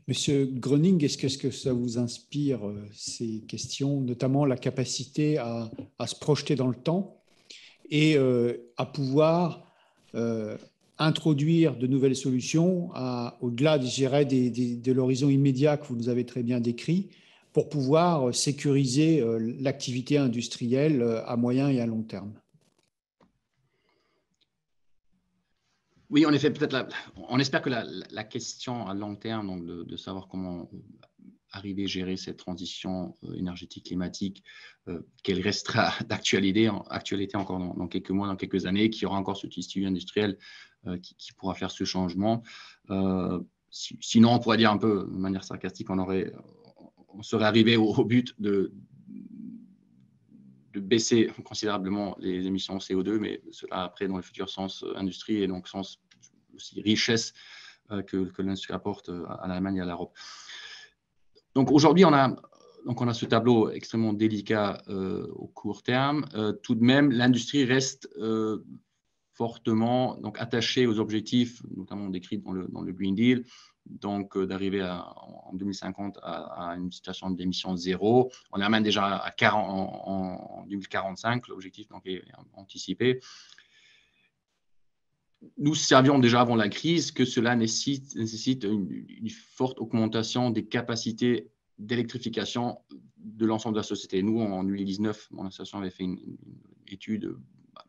Monsieur Gröning, est-ce que ça vous inspire ces questions, notamment la capacité à se projeter dans le temps et à pouvoir introduire de nouvelles solutions au-delà, je dirais, de l'horizon immédiat que vous nous avez très bien décrit, pour pouvoir sécuriser l'activité industrielle à moyen et à long terme? Oui, en effet, peut-être on espère que la question à long terme, donc de savoir comment arriver à gérer cette transition énergétique climatique, qu'elle restera d'actualité encore dans quelques mois, dans quelques années, qu'il y aura encore ce tissu industriel qui pourra faire ce changement. Sinon, on pourrait dire un peu de manière sarcastique, on serait arrivé au but de baisser considérablement les émissions CO2, mais cela après dans le futur sens industrie et donc sens aussi richesse que l'industrie apporte à l'Allemagne et à l'Europe. Donc aujourd'hui, on a ce tableau extrêmement délicat au court terme. Tout de même, l'industrie reste fortement attachée aux objectifs, notamment décrits dans le Green Deal, donc d'arriver en 2050 à une situation d'émissions zéro. On est même déjà à 40, en 2045, l'objectif est anticipé. Nous savions déjà avant la crise que cela nécessite une forte augmentation des capacités d'électrification de l'ensemble de la société. Nous, en 2019, mon association avait fait une étude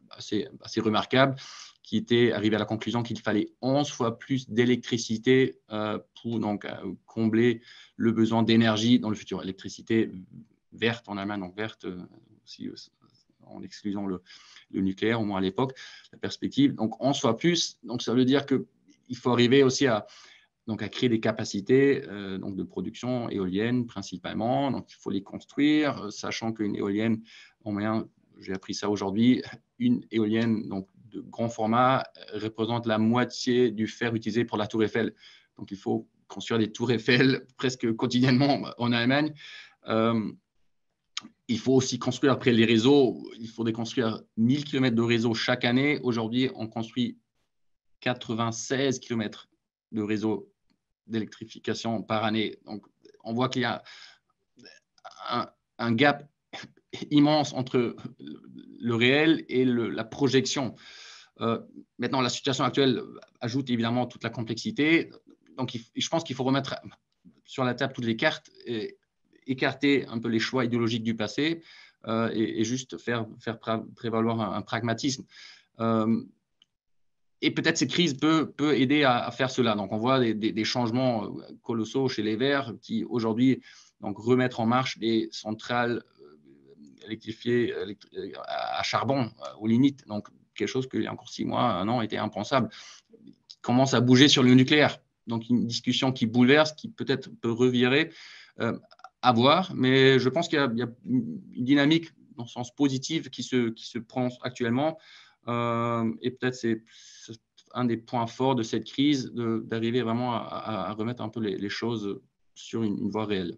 assez remarquable qui était arrivée à la conclusion qu'il fallait 11 fois plus d'électricité pour combler le besoin d'énergie dans le futur. Électricité verte en Allemagne, donc verte aussi en excluant le nucléaire, au moins à l'époque, la perspective. Donc 11 fois plus, donc ça veut dire qu'il faut arriver aussi à créer des capacités de production éolienne principalement. Donc il faut les construire, sachant qu'une éolienne, en moyenne, j'ai appris ça aujourd'hui, une éolienne de grand format représente la moitié du fer utilisé pour la tour Eiffel. Donc il faut construire des tours Eiffel presque quotidiennement en Allemagne. Il faut aussi construire après les réseaux. Il faudrait construire 1000 km de réseau chaque année. Aujourd'hui, on construit 96 km de réseau d'électrification par année. Donc, on voit qu'il y a un gap immense entre le réel et la projection. Maintenant, la situation actuelle ajoute évidemment toute la complexité. Donc, je pense qu'il faut remettre sur la table toutes les cartes et écarter un peu les choix idéologiques du passé et juste faire prévaloir un pragmatisme. Et peut-être cette crise peut aider à faire cela. Donc, on voit des changements colossaux chez les Verts qui, aujourd'hui, remettre en marche des centrales électrifiées à charbon, aux limites. Donc, quelque chose qu'il y a encore 6 mois, 1 an, était impensable. Qui commence à bouger sur le nucléaire. Donc, une discussion qui bouleverse, qui peut-être peut revirer, à voir. Mais je pense qu'il y a une dynamique dans le sens positif qui se prend actuellement. Et peut-être c'est un des points forts de cette crise, d'arriver vraiment à remettre un peu les choses sur une voie réelle.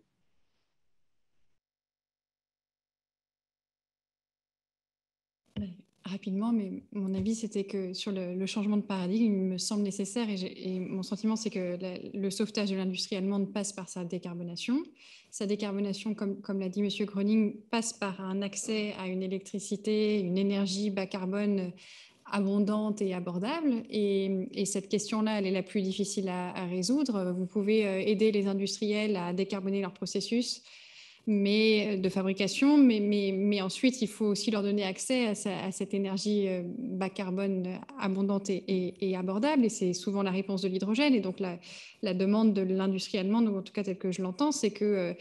Rapidement, mais mon avis, c'était que sur le changement de paradigme, il me semble nécessaire, et mon sentiment, c'est que le sauvetage de l'industrie allemande passe par sa décarbonation. Sa décarbonation, comme l'a dit M. Gröning, passe par un accès à une électricité, une énergie bas carbone abondante et abordable. Et cette question-là, elle est la plus difficile à résoudre. Vous pouvez aider les industriels à décarboner leur processus de fabrication, mais ensuite, il faut aussi leur donner accès à cette énergie bas carbone abondante et abordable. Et c'est souvent la réponse de l'hydrogène. Et donc, la demande de l'industrie allemande, ou en tout cas telle que je l'entends, c'est que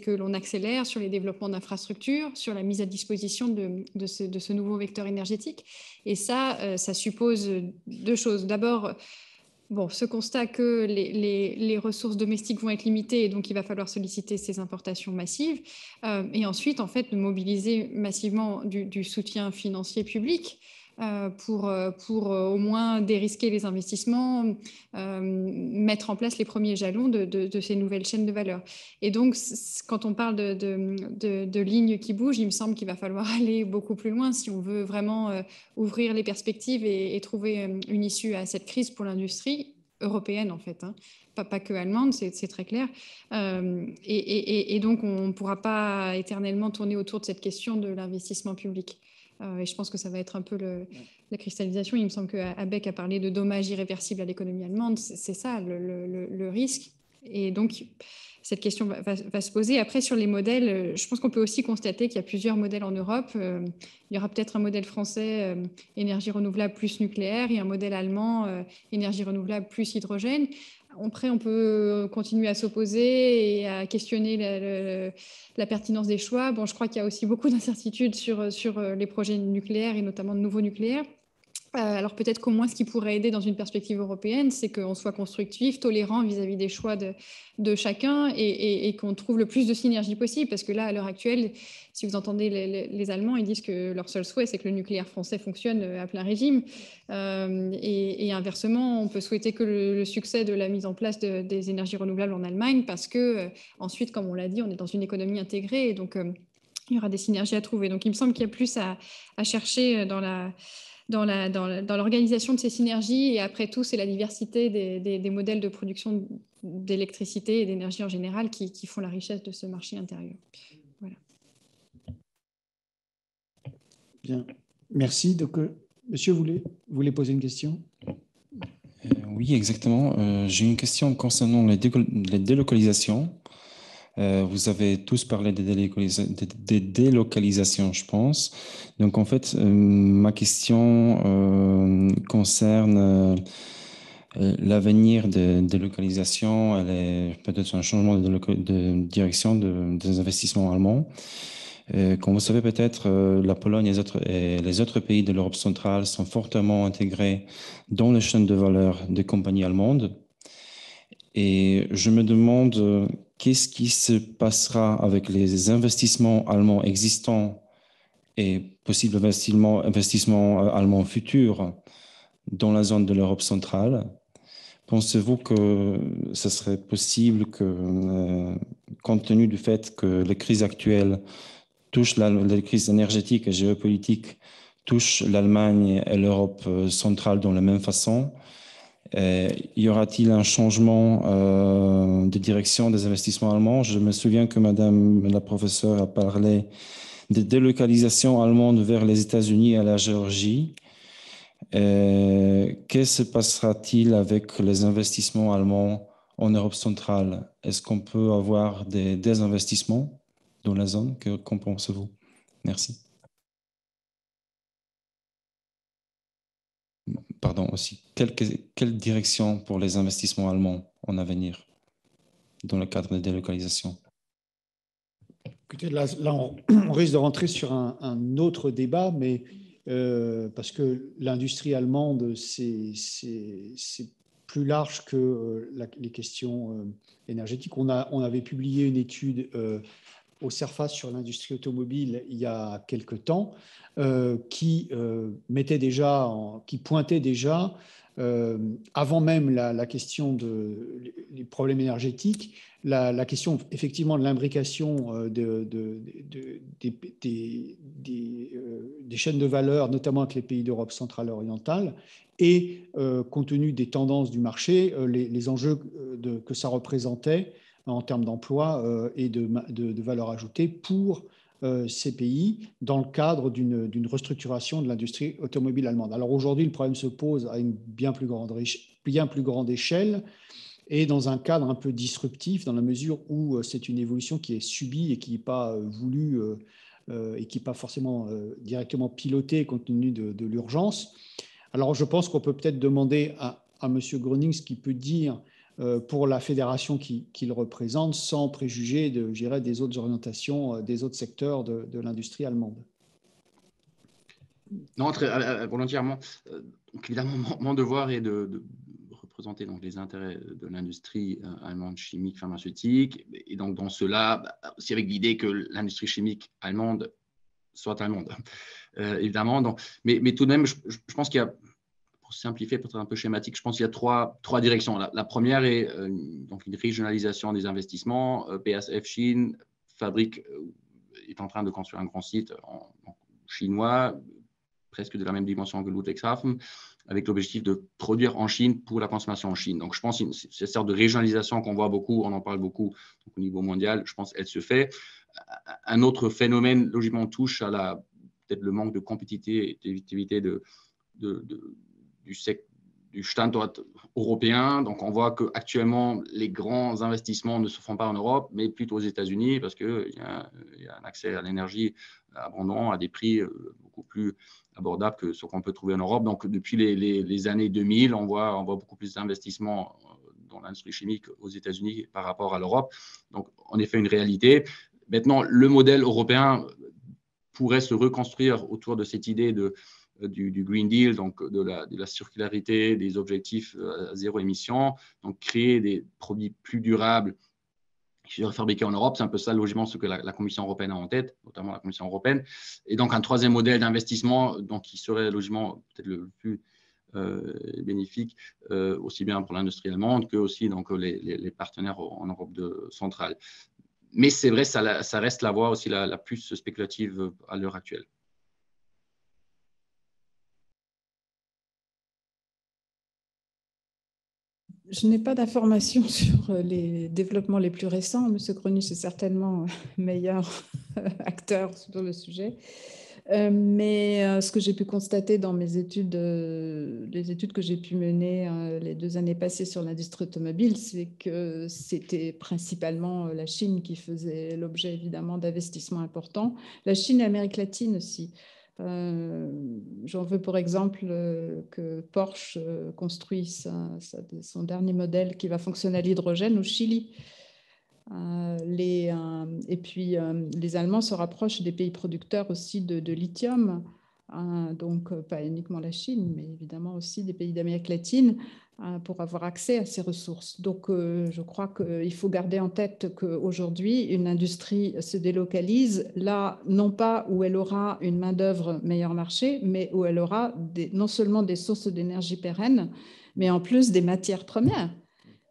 l'on accélère sur les développements d'infrastructures, sur la mise à disposition de ce nouveau vecteur énergétique. Et ça suppose 2 choses. D'abord, ce constat que les ressources domestiques vont être limitées, et donc il va falloir solliciter ces importations massives. Et ensuite, en fait, de mobiliser massivement du soutien financier public pour au moins dérisquer les investissements, mettre en place les premiers jalons de ces nouvelles chaînes de valeur. Et donc, quand on parle de lignes qui bougent, il me semble qu'il va falloir aller beaucoup plus loin si on veut vraiment ouvrir les perspectives et trouver une issue à cette crise pour l'industrie européenne, en fait, hein. Pas que allemande, c'est très clair. Et donc, on ne pourra pas éternellement tourner autour de cette question de l'investissement public. Et je pense que ça va être un peu la cristallisation. Il me semble que Habeck a parlé de dommages irréversibles à l'économie allemande. C'est ça le risque. Et donc, cette question va se poser. Après, sur les modèles, je pense qu'on peut aussi constater qu'il y a plusieurs modèles en Europe. Il y aura peut-être un modèle français, énergie renouvelable plus nucléaire, et un modèle allemand, énergie renouvelable plus hydrogène. Après, on peut continuer à s'opposer et à questionner la pertinence des choix. Je crois qu'il y a aussi beaucoup d'incertitudes sur les projets nucléaires, et notamment de nouveaux nucléaires. Alors peut-être qu'au moins ce qui pourrait aider dans une perspective européenne, c'est qu'on soit constructif, tolérant vis-à-vis des choix de chacun et qu'on trouve le plus de synergie possible. Parce que là, à l'heure actuelle, si vous entendez les Allemands, ils disent que leur seul souhait, c'est que le nucléaire français fonctionne à plein régime. Et inversement, on peut souhaiter que le succès de la mise en place des énergies renouvelables en Allemagne, parce que ensuite, comme on l'a dit, on est dans une économie intégrée. Et donc, il y aura des synergies à trouver. Donc, il me semble qu'il y a plus à chercher dans l'organisation de ces synergies. Et après tout, c'est la diversité des modèles de production d'électricité et d'énergie en général qui font la richesse de ce marché intérieur. Voilà. Bien, merci. Donc, monsieur, vous voulez poser une question? Oui, exactement. J'ai une question concernant les délocalisations. Vous avez tous parlé des délocalisations, je pense. Donc, en fait, ma question concerne l'avenir des délocalisations. Elle est peut-être un changement de direction des investissements allemands. Comme vous savez peut-être, la Pologne et les autres pays de l'Europe centrale sont fortement intégrés dans les chaînes de valeur des compagnies allemandes. Et je me demande qu'est-ce qui se passera avec les investissements allemands existants et possibles investissements allemands futurs dans la zone de l'Europe centrale. Pensez-vous que ce serait possible que, compte tenu du fait que les crises actuelles touchent les crises énergétiques et géopolitiques touchent l'Allemagne et l'Europe centrale de la même façon, y aura-t-il un changement de direction des investissements allemands? Je me souviens que Madame la professeure a parlé de délocalisation allemande vers les États-Unis et la Géorgie. Que se passera-t-il avec les investissements allemands en Europe centrale? Est-ce qu'on peut avoir des désinvestissements dans la zone? Qu'en pensez-vous? Merci. Pardon, aussi, quelle direction pour les investissements allemands en avenir dans le cadre des délocalisations? Écoutez, là on risque de rentrer sur un autre débat, mais parce que l'industrie allemande, c'est plus large que les questions énergétiques. On avait publié une étude au CERFA sur l'industrie automobile il y a quelque temps, qui pointait déjà, avant même la question des problèmes énergétiques, la question effectivement de l'imbrication des chaînes de valeur, notamment avec les pays d'Europe centrale et orientale, et compte tenu des tendances du marché, les enjeux que ça représentait en termes d'emploi et de valeur ajoutée pour ces pays dans le cadre d'une restructuration de l'industrie automobile allemande. Alors aujourd'hui, le problème se pose à une bien plus grande échelle et dans un cadre un peu disruptif, dans la mesure où c'est une évolution qui est subie et qui n'est pas voulue et qui n'est pas forcément directement pilotée compte tenu de l'urgence. Alors je pense qu'on peut peut-être demander à M. Gröning ce qu'il peut dire pour la fédération qu'il représente, sans préjuger des autres orientations, des autres secteurs de l'industrie allemande. Non, très volontairement. Donc, évidemment, mon devoir est de représenter donc, les intérêts de l'industrie allemande chimique, pharmaceutique. Et donc, dans cela, aussi avec l'idée que l'industrie chimique allemande soit allemande, évidemment. Donc, mais tout de même, je pense qu'il y a, pour simplifier, peut-être un peu schématique, je pense qu'il y a trois directions. La première est donc une régionalisation des investissements. BASF Chine est en train de construire un grand site chinois, presque de la même dimension que Ludwigshafen, avec l'objectif de produire en Chine pour la consommation en Chine. Donc, je pense que cette sorte de régionalisation qu'on voit beaucoup, on en parle beaucoup donc, au niveau mondial, je pense qu'elle se fait. Un autre phénomène, logiquement, touche à peut-être le manque de compétitivité du Standort européen. Donc, on voit qu'actuellement, les grands investissements ne se font pas en Europe, mais plutôt aux États-Unis, parce qu'il y a un accès à l'énergie abondant à des prix beaucoup plus abordables que ce qu'on peut trouver en Europe. Donc, depuis les années 2000, on voit beaucoup plus d'investissements dans l'industrie chimique aux États-Unis par rapport à l'Europe. Donc, en effet, une réalité. Maintenant, le modèle européen pourrait se reconstruire autour de cette idée du Green Deal, donc de la circularité, des objectifs à zéro émission, donc créer des produits plus durables qui seraient fabriqués en Europe. C'est un peu ça, logiquement, ce que la Commission européenne a en tête, notamment la Commission européenne. Et donc, un troisième modèle d'investissement, donc, qui serait logiquement peut-être le plus bénéfique, aussi bien pour l'industrie allemande que aussi donc, les partenaires en Europe centrale. Mais c'est vrai, ça reste la voie aussi la plus spéculative à l'heure actuelle. Je n'ai pas d'informations sur les développements les plus récents. Monsieur Greniche est certainement meilleur acteur sur le sujet. Mais ce que j'ai pu constater dans mes études, les études que j'ai pu mener les 2 années passées sur l'industrie automobile, c'est que c'était principalement la Chine qui faisait l'objet évidemment d'investissements importants. La Chine et l'Amérique latine aussi. J'en veux pour exemple que Porsche construit son dernier modèle qui va fonctionner à l'hydrogène au Chili. Et puis, les Allemands se rapprochent des pays producteurs aussi de lithium, donc pas uniquement la Chine, mais évidemment aussi des pays d'Amérique latine, pour avoir accès à ces ressources. Donc, je crois qu'il faut garder en tête qu'aujourd'hui, une industrie se délocalise là, non pas où elle aura une main-d'œuvre meilleur marché, mais où elle aura non seulement des sources d'énergie pérennes, mais en plus des matières premières,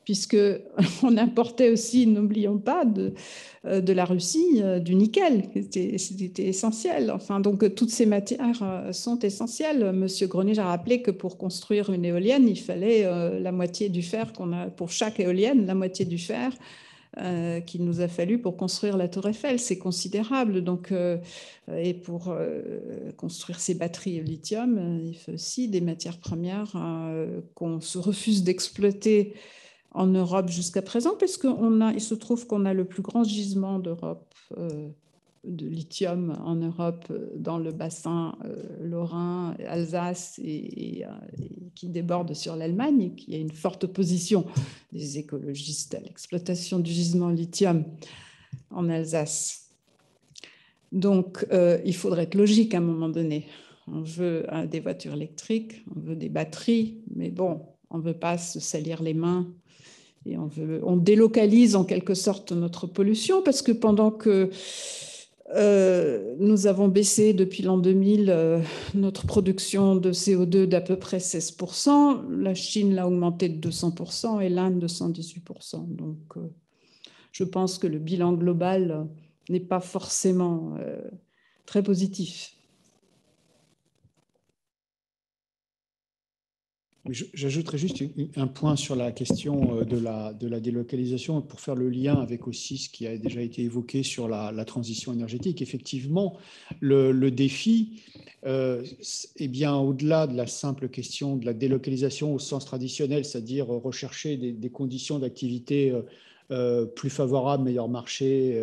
puisqu'on importait aussi, n'oublions pas, de la Russie, du nickel, c'était essentiel. Enfin, donc, toutes ces matières sont essentielles. Monsieur Greniche a rappelé que pour construire une éolienne, il fallait la moitié du fer qu'on a pour chaque éolienne, la moitié du fer qu'il nous a fallu pour construire la Tour Eiffel. C'est considérable. Donc, et pour construire ces batteries au lithium, il faut aussi des matières premières qu'on se refuse d'exploiter en Europe jusqu'à présent, parce qu'il se trouve qu'on a le plus grand gisement d'Europe, de lithium en Europe, dans le bassin Lorrain, Alsace, et qui déborde sur l'Allemagne, et qui a une forte opposition des écologistes à l'exploitation du gisement lithium en Alsace. Donc, il faudrait être logique à un moment donné. On veut des voitures électriques, on veut des batteries, mais bon, on ne veut pas se salir les mains. Et on délocalise en quelque sorte notre pollution, parce que pendant que nous avons baissé depuis l'an 2000 notre production de CO2 d'à peu près 16%, la Chine l'a augmenté de 200% et l'Inde de 118%. Donc, je pense que le bilan global n'est pas forcément très positif. J'ajouterais juste un point sur la question de la délocalisation pour faire le lien avec aussi ce qui a déjà été évoqué sur la transition énergétique. Effectivement, le défi est bien au-delà de la simple question de la délocalisation au sens traditionnel, c'est-à-dire rechercher des conditions d'activité plus favorables, meilleur marché,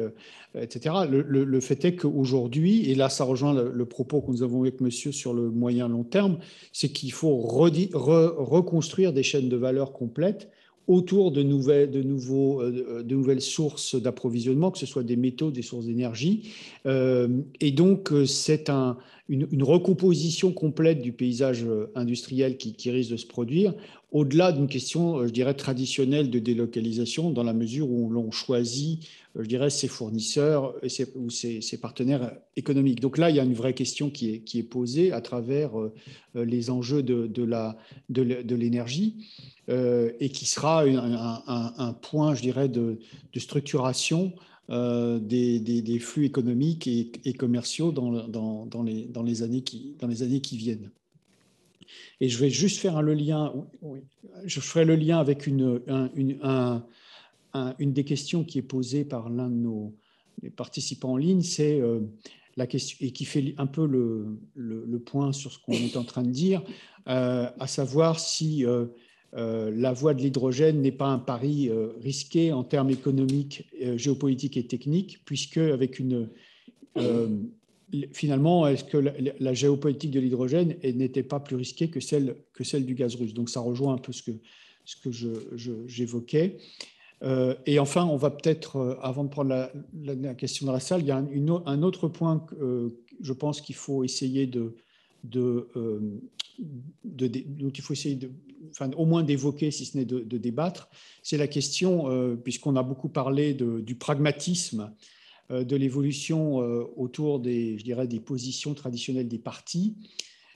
etc. Le fait est qu'aujourd'hui, et là ça rejoint le propos que nous avons eu avec monsieur sur le moyen-long terme, c'est qu'il faut reconstruire des chaînes de valeur complètes autour de nouvelles sources d'approvisionnement, que ce soit des métaux, des sources d'énergie. Et donc, c'est une recomposition complète du paysage industriel qui risque de se produire, au-delà d'une question, je dirais, traditionnelle de délocalisation, dans la mesure où l'on choisit, je dirais, ses fournisseurs ou ses partenaires économiques. Donc là, il y a une vraie question qui est posée à travers les enjeux de l'énergie et qui sera un point, je dirais, de structuration des flux économiques et commerciaux dans les années qui viennent. Et je vais juste faire le lien. Je ferai le lien avec une des questions qui est posée par l'un de nos participants en ligne, c'est la question, et qui fait un peu le point sur ce qu'on est en train de dire, à savoir si la voie de l'hydrogène n'est pas un pari risqué en termes économiques, géopolitiques et techniques, puisque avec finalement, est-ce que la géopolitique de l'hydrogène n'était pas plus risquée que celle du gaz russe? Donc ça rejoint un peu ce que j'évoquais. Et enfin, on va peut-être, avant de prendre la question de la salle, il y a un autre point que je pense qu'il faut essayer de dont il faut essayer au moins d'évoquer, si ce n'est de débattre, c'est la question, puisqu'on a beaucoup parlé du pragmatisme, de l'évolution autour je dirais, des positions traditionnelles des partis.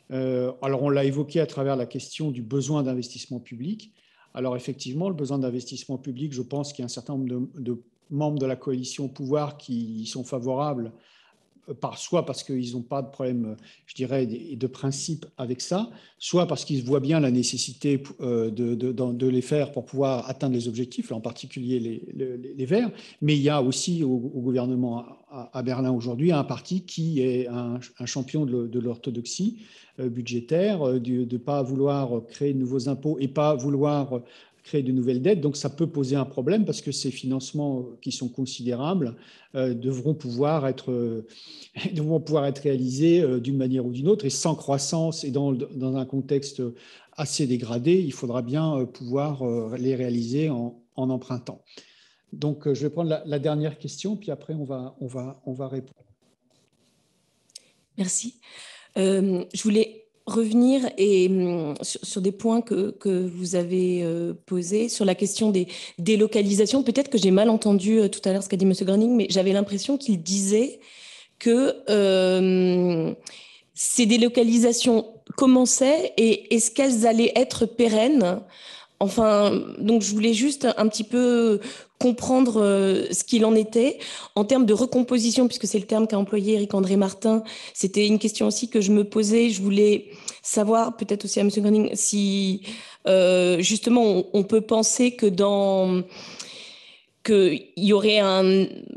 Alors, on l'a évoqué à travers la question du besoin d'investissement public. Alors, effectivement, le besoin d'investissement public, je pense qu'il y a un certain nombre de membres de la coalition au pouvoir qui y sont favorables, soit parce qu'ils n'ont pas de problème, je dirais, de principe avec ça, soit parce qu'ils voient bien la nécessité de les faire pour pouvoir atteindre les objectifs, en particulier les Verts. Mais il y a aussi au gouvernement à Berlin aujourd'hui un parti qui est un champion de l'orthodoxie budgétaire, de ne pas vouloir créer de nouveaux impôts et pas vouloir créer de nouvelles dettes. Donc, ça peut poser un problème parce que ces financements qui sont considérables devront pouvoir être réalisés d'une manière ou d'une autre. Et sans croissance et dans un contexte assez dégradé, il faudra bien pouvoir les réaliser en empruntant. Donc, je vais prendre la dernière question, puis après, on va répondre. Merci. Je voulais revenir sur des points que vous avez posés, sur la question des délocalisations. Peut-être que j'ai mal entendu tout à l'heure ce qu'a dit M. Gröning, mais j'avais l'impression qu'il disait que ces délocalisations commençaient et est-ce qu'elles allaient être pérennes ? Enfin, donc je voulais juste un petit peu comprendre ce qu'il en était en termes de recomposition, puisque c'est le terme qu'a employé Éric-André Martin. C'était une question aussi que je me posais. Je voulais savoir, peut-être aussi à M. Gröning, si justement on peut penser que qu'il y aurait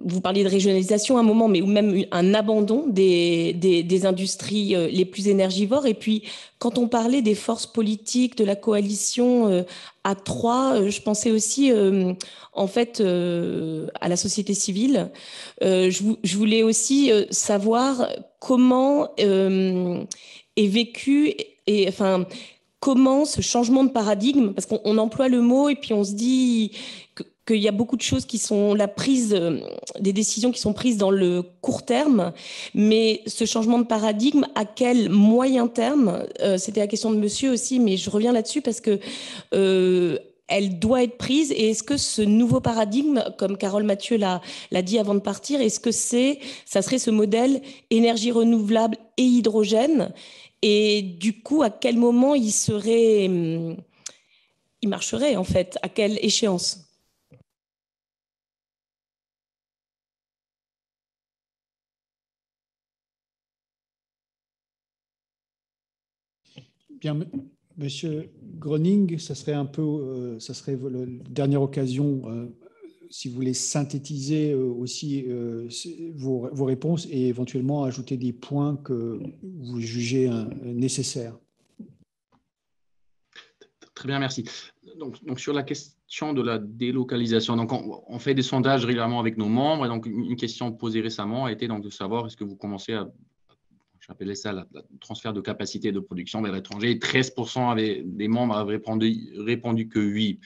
vous parliez de régionalisation à un moment, mais ou même un abandon des industries les plus énergivores. Et puis, quand on parlait des forces politiques, de la coalition à 3, je pensais aussi, en fait, à la société civile. Je voulais aussi savoir comment est vécu comment ce changement de paradigme, parce qu'on emploie le mot et puis on se dit qu'il y a beaucoup de choses qui sont des décisions qui sont prises dans le court terme, mais ce changement de paradigme, à quel moyen terme, c'était la question de monsieur aussi, mais je reviens là-dessus parce que elle doit être prise. Et est-ce que ce nouveau paradigme, comme Carole Mathieu l'a dit avant de partir, est-ce que ça serait ce modèle énergie renouvelable et hydrogène? Et du coup, à quel moment il marcherait en fait? À quelle échéance? Bien, Monsieur Gröning, ça serait la dernière occasion, si vous voulez synthétiser aussi vos réponses et éventuellement ajouter des points que vous jugez nécessaires. Très bien, merci. Donc sur la question de la délocalisation, donc on fait des sondages régulièrement avec nos membres, et donc une question posée récemment a été donc de savoir est-ce que vous commencez à, j'appelais ça le transfert de capacité de production vers l'étranger. 13% des membres avaient répondu que oui.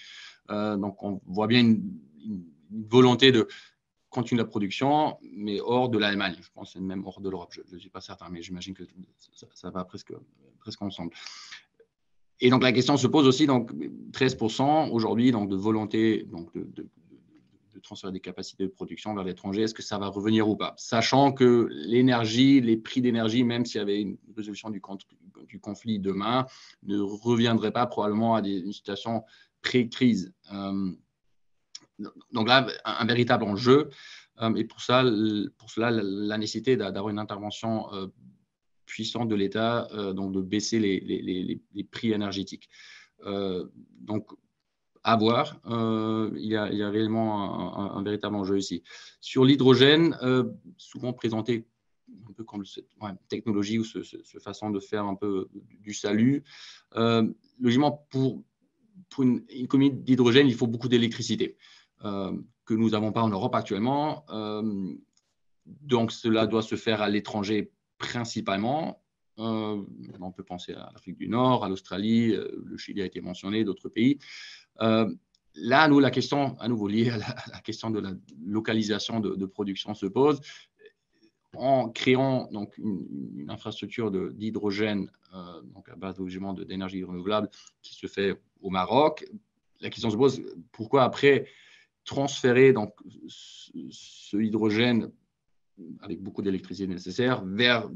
Donc on voit bien une volonté de continuer la production, mais hors de l'Allemagne. Je pense que c'est même hors de l'Europe. Je ne suis pas certain, mais j'imagine que ça va presque ensemble. Et donc la question se pose aussi, donc 13% aujourd'hui donc de volonté donc de transfert des capacités de production vers l'étranger, est-ce que ça va revenir ou pas? Sachant que l'énergie, les prix d'énergie, même s'il y avait une résolution du conflit demain, ne reviendraient pas probablement à une situation pré-crise. Donc là, un véritable enjeu. Et pour cela, la nécessité d'avoir une intervention puissante de l'État, donc de baisser les prix énergétiques. Donc, à voir, il y a réellement un véritable enjeu ici. Sur l'hydrogène, souvent présenté un peu comme cette technologie ou cette façon de faire un peu du salut. Logiquement, pour une économie d'hydrogène, il faut beaucoup d'électricité, que nous n'avons pas en Europe actuellement. Donc, cela doit se faire à l'étranger principalement. On peut penser à l'Afrique du Nord, à l'Australie, le Chili a été mentionné, d'autres pays. Là, nous, la question, à nouveau liée à la question de la localisation de production se pose. en créant donc une infrastructure d'hydrogène donc à base d'énergie renouvelable qui se fait au Maroc. La question se pose, pourquoi après transférer donc ce hydrogène avec beaucoup d'électricité nécessaire vers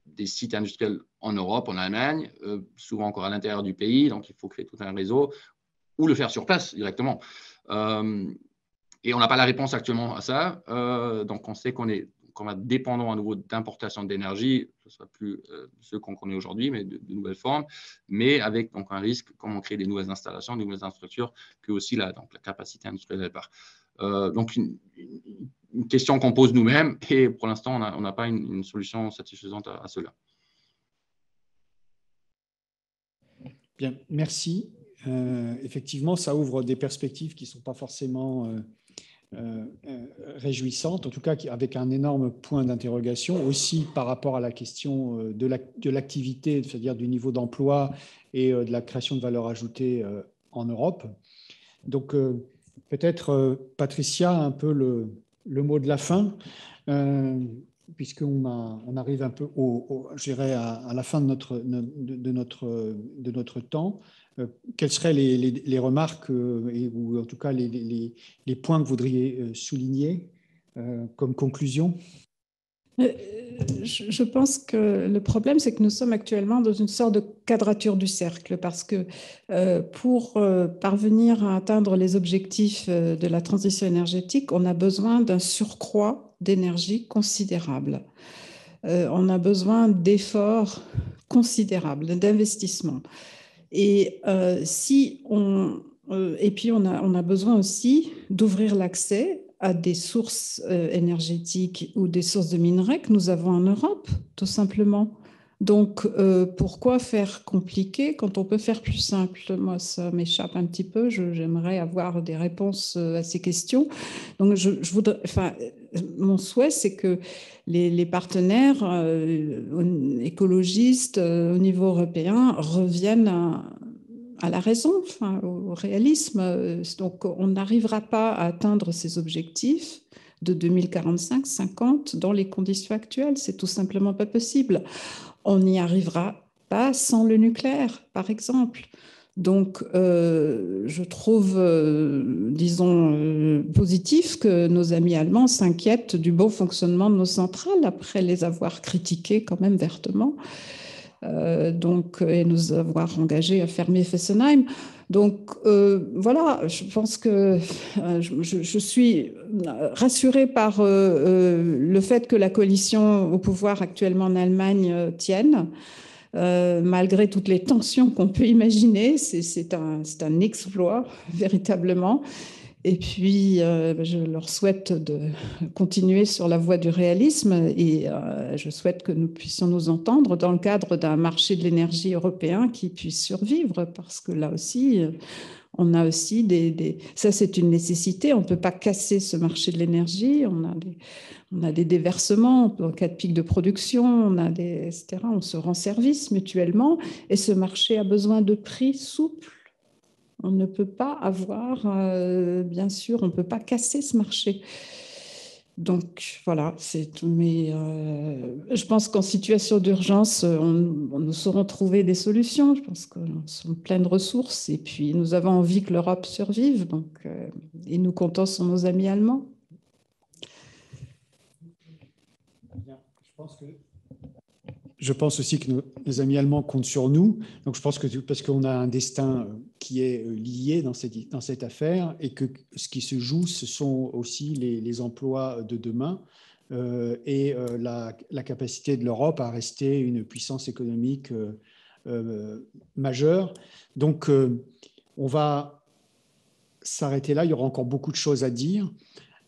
des sites industriels en Europe, en Allemagne, souvent encore à l'intérieur du pays, donc il faut créer tout un réseau, ou le faire sur place directement. Et on n'a pas la réponse actuellement à ça, donc on sait qu'on va être dépendant à nouveau d'importation d'énergie, ce ne sera plus ce qu'on connaît aujourd'hui, mais de nouvelles formes, mais avec donc un risque, comme on crée des nouvelles installations, des nouvelles infrastructures, que aussi la capacité industrielle part. Donc une question qu'on pose nous-mêmes, et pour l'instant, on n'a pas une solution satisfaisante à cela. Bien, merci. Effectivement, ça ouvre des perspectives qui ne sont pas forcément réjouissantes, en tout cas avec un énorme point d'interrogation, aussi par rapport à la question de l'activité, c'est-à-dire du niveau d'emploi et de la création de valeur ajoutée en Europe. Donc, peut-être, Patricia, un peu le mot de la fin, puisqu'on arrive un peu, je dirais, à la fin de notre temps. Quelles seraient les remarques ou en tout cas les points que vous voudriez souligner comme conclusion? Je pense que le problème, c'est que nous sommes actuellement dans une sorte de quadrature du cercle, parce que pour parvenir à atteindre les objectifs de la transition énergétique, on a besoin d'un surcroît d'énergie considérable. On a besoin d'efforts considérables, d'investissements. Et puis on a besoin aussi d'ouvrir l'accès à des sources énergétiques ou des sources de minerais que nous avons en Europe, tout simplement. Donc, pourquoi faire compliqué quand on peut faire plus simple? Moi, ça m'échappe un petit peu. J'aimerais avoir des réponses à ces questions. Donc, mon souhait, c'est que les partenaires écologistes au niveau européen reviennent à la raison, au réalisme. Donc, on n'arrivera pas à atteindre ces objectifs de 2045-50 dans les conditions actuelles. C'est tout simplement pas possible. On n'y arrivera pas sans le nucléaire, par exemple. Donc, je trouve, positif que nos amis allemands s'inquiètent du bon fonctionnement de nos centrales après les avoir critiquées quand même vertement. Et nous avoir engagés à fermer Fessenheim. Donc voilà, je pense que je suis rassurée par le fait que la coalition au pouvoir actuellement en Allemagne tienne, malgré toutes les tensions qu'on peut imaginer. C'est un exploit, véritablement. Et puis, je leur souhaite de continuer sur la voie du réalisme et je souhaite que nous puissions nous entendre dans le cadre d'un marché de l'énergie européen qui puisse survivre, parce que là aussi, on a aussi ça, c'est une nécessité. On ne peut pas casser ce marché de l'énergie. On a des déversements en cas de pic de production, etc. On se rend service mutuellement et ce marché a besoin de prix souples. On ne peut pas avoir, bien sûr, on ne peut pas casser ce marché. Donc, voilà, mais je pense qu'en situation d'urgence, nous saurons trouver des solutions. Je pense que nous sommes pleins de ressources et puis nous avons envie que l'Europe survive. Donc, et nous comptons sur nos amis allemands. Je pense aussi que nos amis allemands comptent sur nous. Donc, je pense que parce qu'on a un destin qui est lié dans cette affaire et que ce qui se joue, ce sont aussi les emplois de demain et la capacité de l'Europe à rester une puissance économique majeure. Donc, on va s'arrêter là. Il y aura encore beaucoup de choses à dire.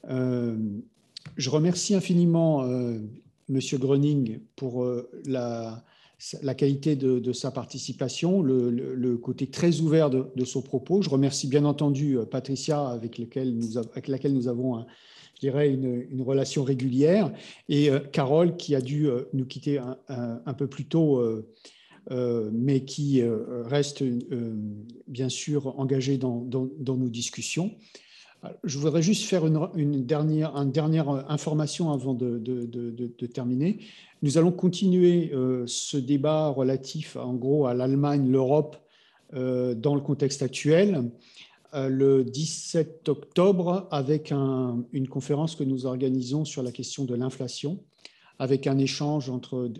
Je remercie infiniment Monsieur Gröning pour la qualité de sa participation, le côté très ouvert de son propos. Je remercie bien entendu Patricia, avec laquelle nous avons, je dirais, une relation régulière, et Carole, qui a dû nous quitter un peu plus tôt, mais qui reste bien sûr engagée dans nos discussions. Je voudrais juste faire une dernière information avant de terminer. Nous allons continuer ce débat relatif, en gros, à l'Allemagne, l'Europe, dans le contexte actuel, le 17 octobre, avec une conférence que nous organisons sur la question de l'inflation, avec un échange entre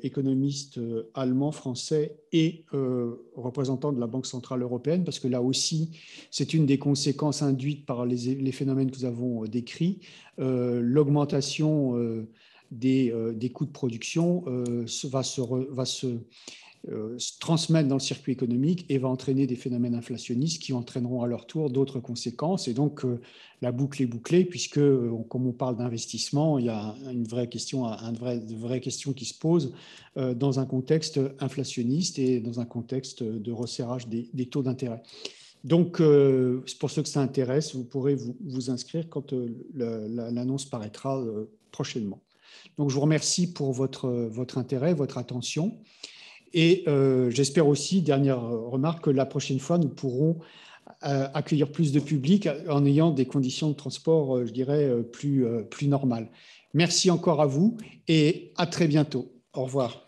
économistes allemands, français et représentants de la Banque centrale européenne, parce que là aussi, c'est une des conséquences induites par les phénomènes que nous avons décrits. L'augmentation des coûts de production va se transmettre dans le circuit économique et va entraîner des phénomènes inflationnistes qui entraîneront à leur tour d'autres conséquences. Et donc, la boucle est bouclée puisque, comme on parle d'investissement, il y a une vraie question qui se pose dans un contexte inflationniste et dans un contexte de resserrage des taux d'intérêt. Donc, pour ceux que ça intéresse, vous pourrez vous inscrire quand l'annonce paraîtra prochainement. Donc, je vous remercie pour votre intérêt, votre attention. Et j'espère aussi, dernière remarque, que la prochaine fois, nous pourrons accueillir plus de public en ayant des conditions de transport, je dirais, plus normales. Merci encore à vous et à très bientôt. Au revoir.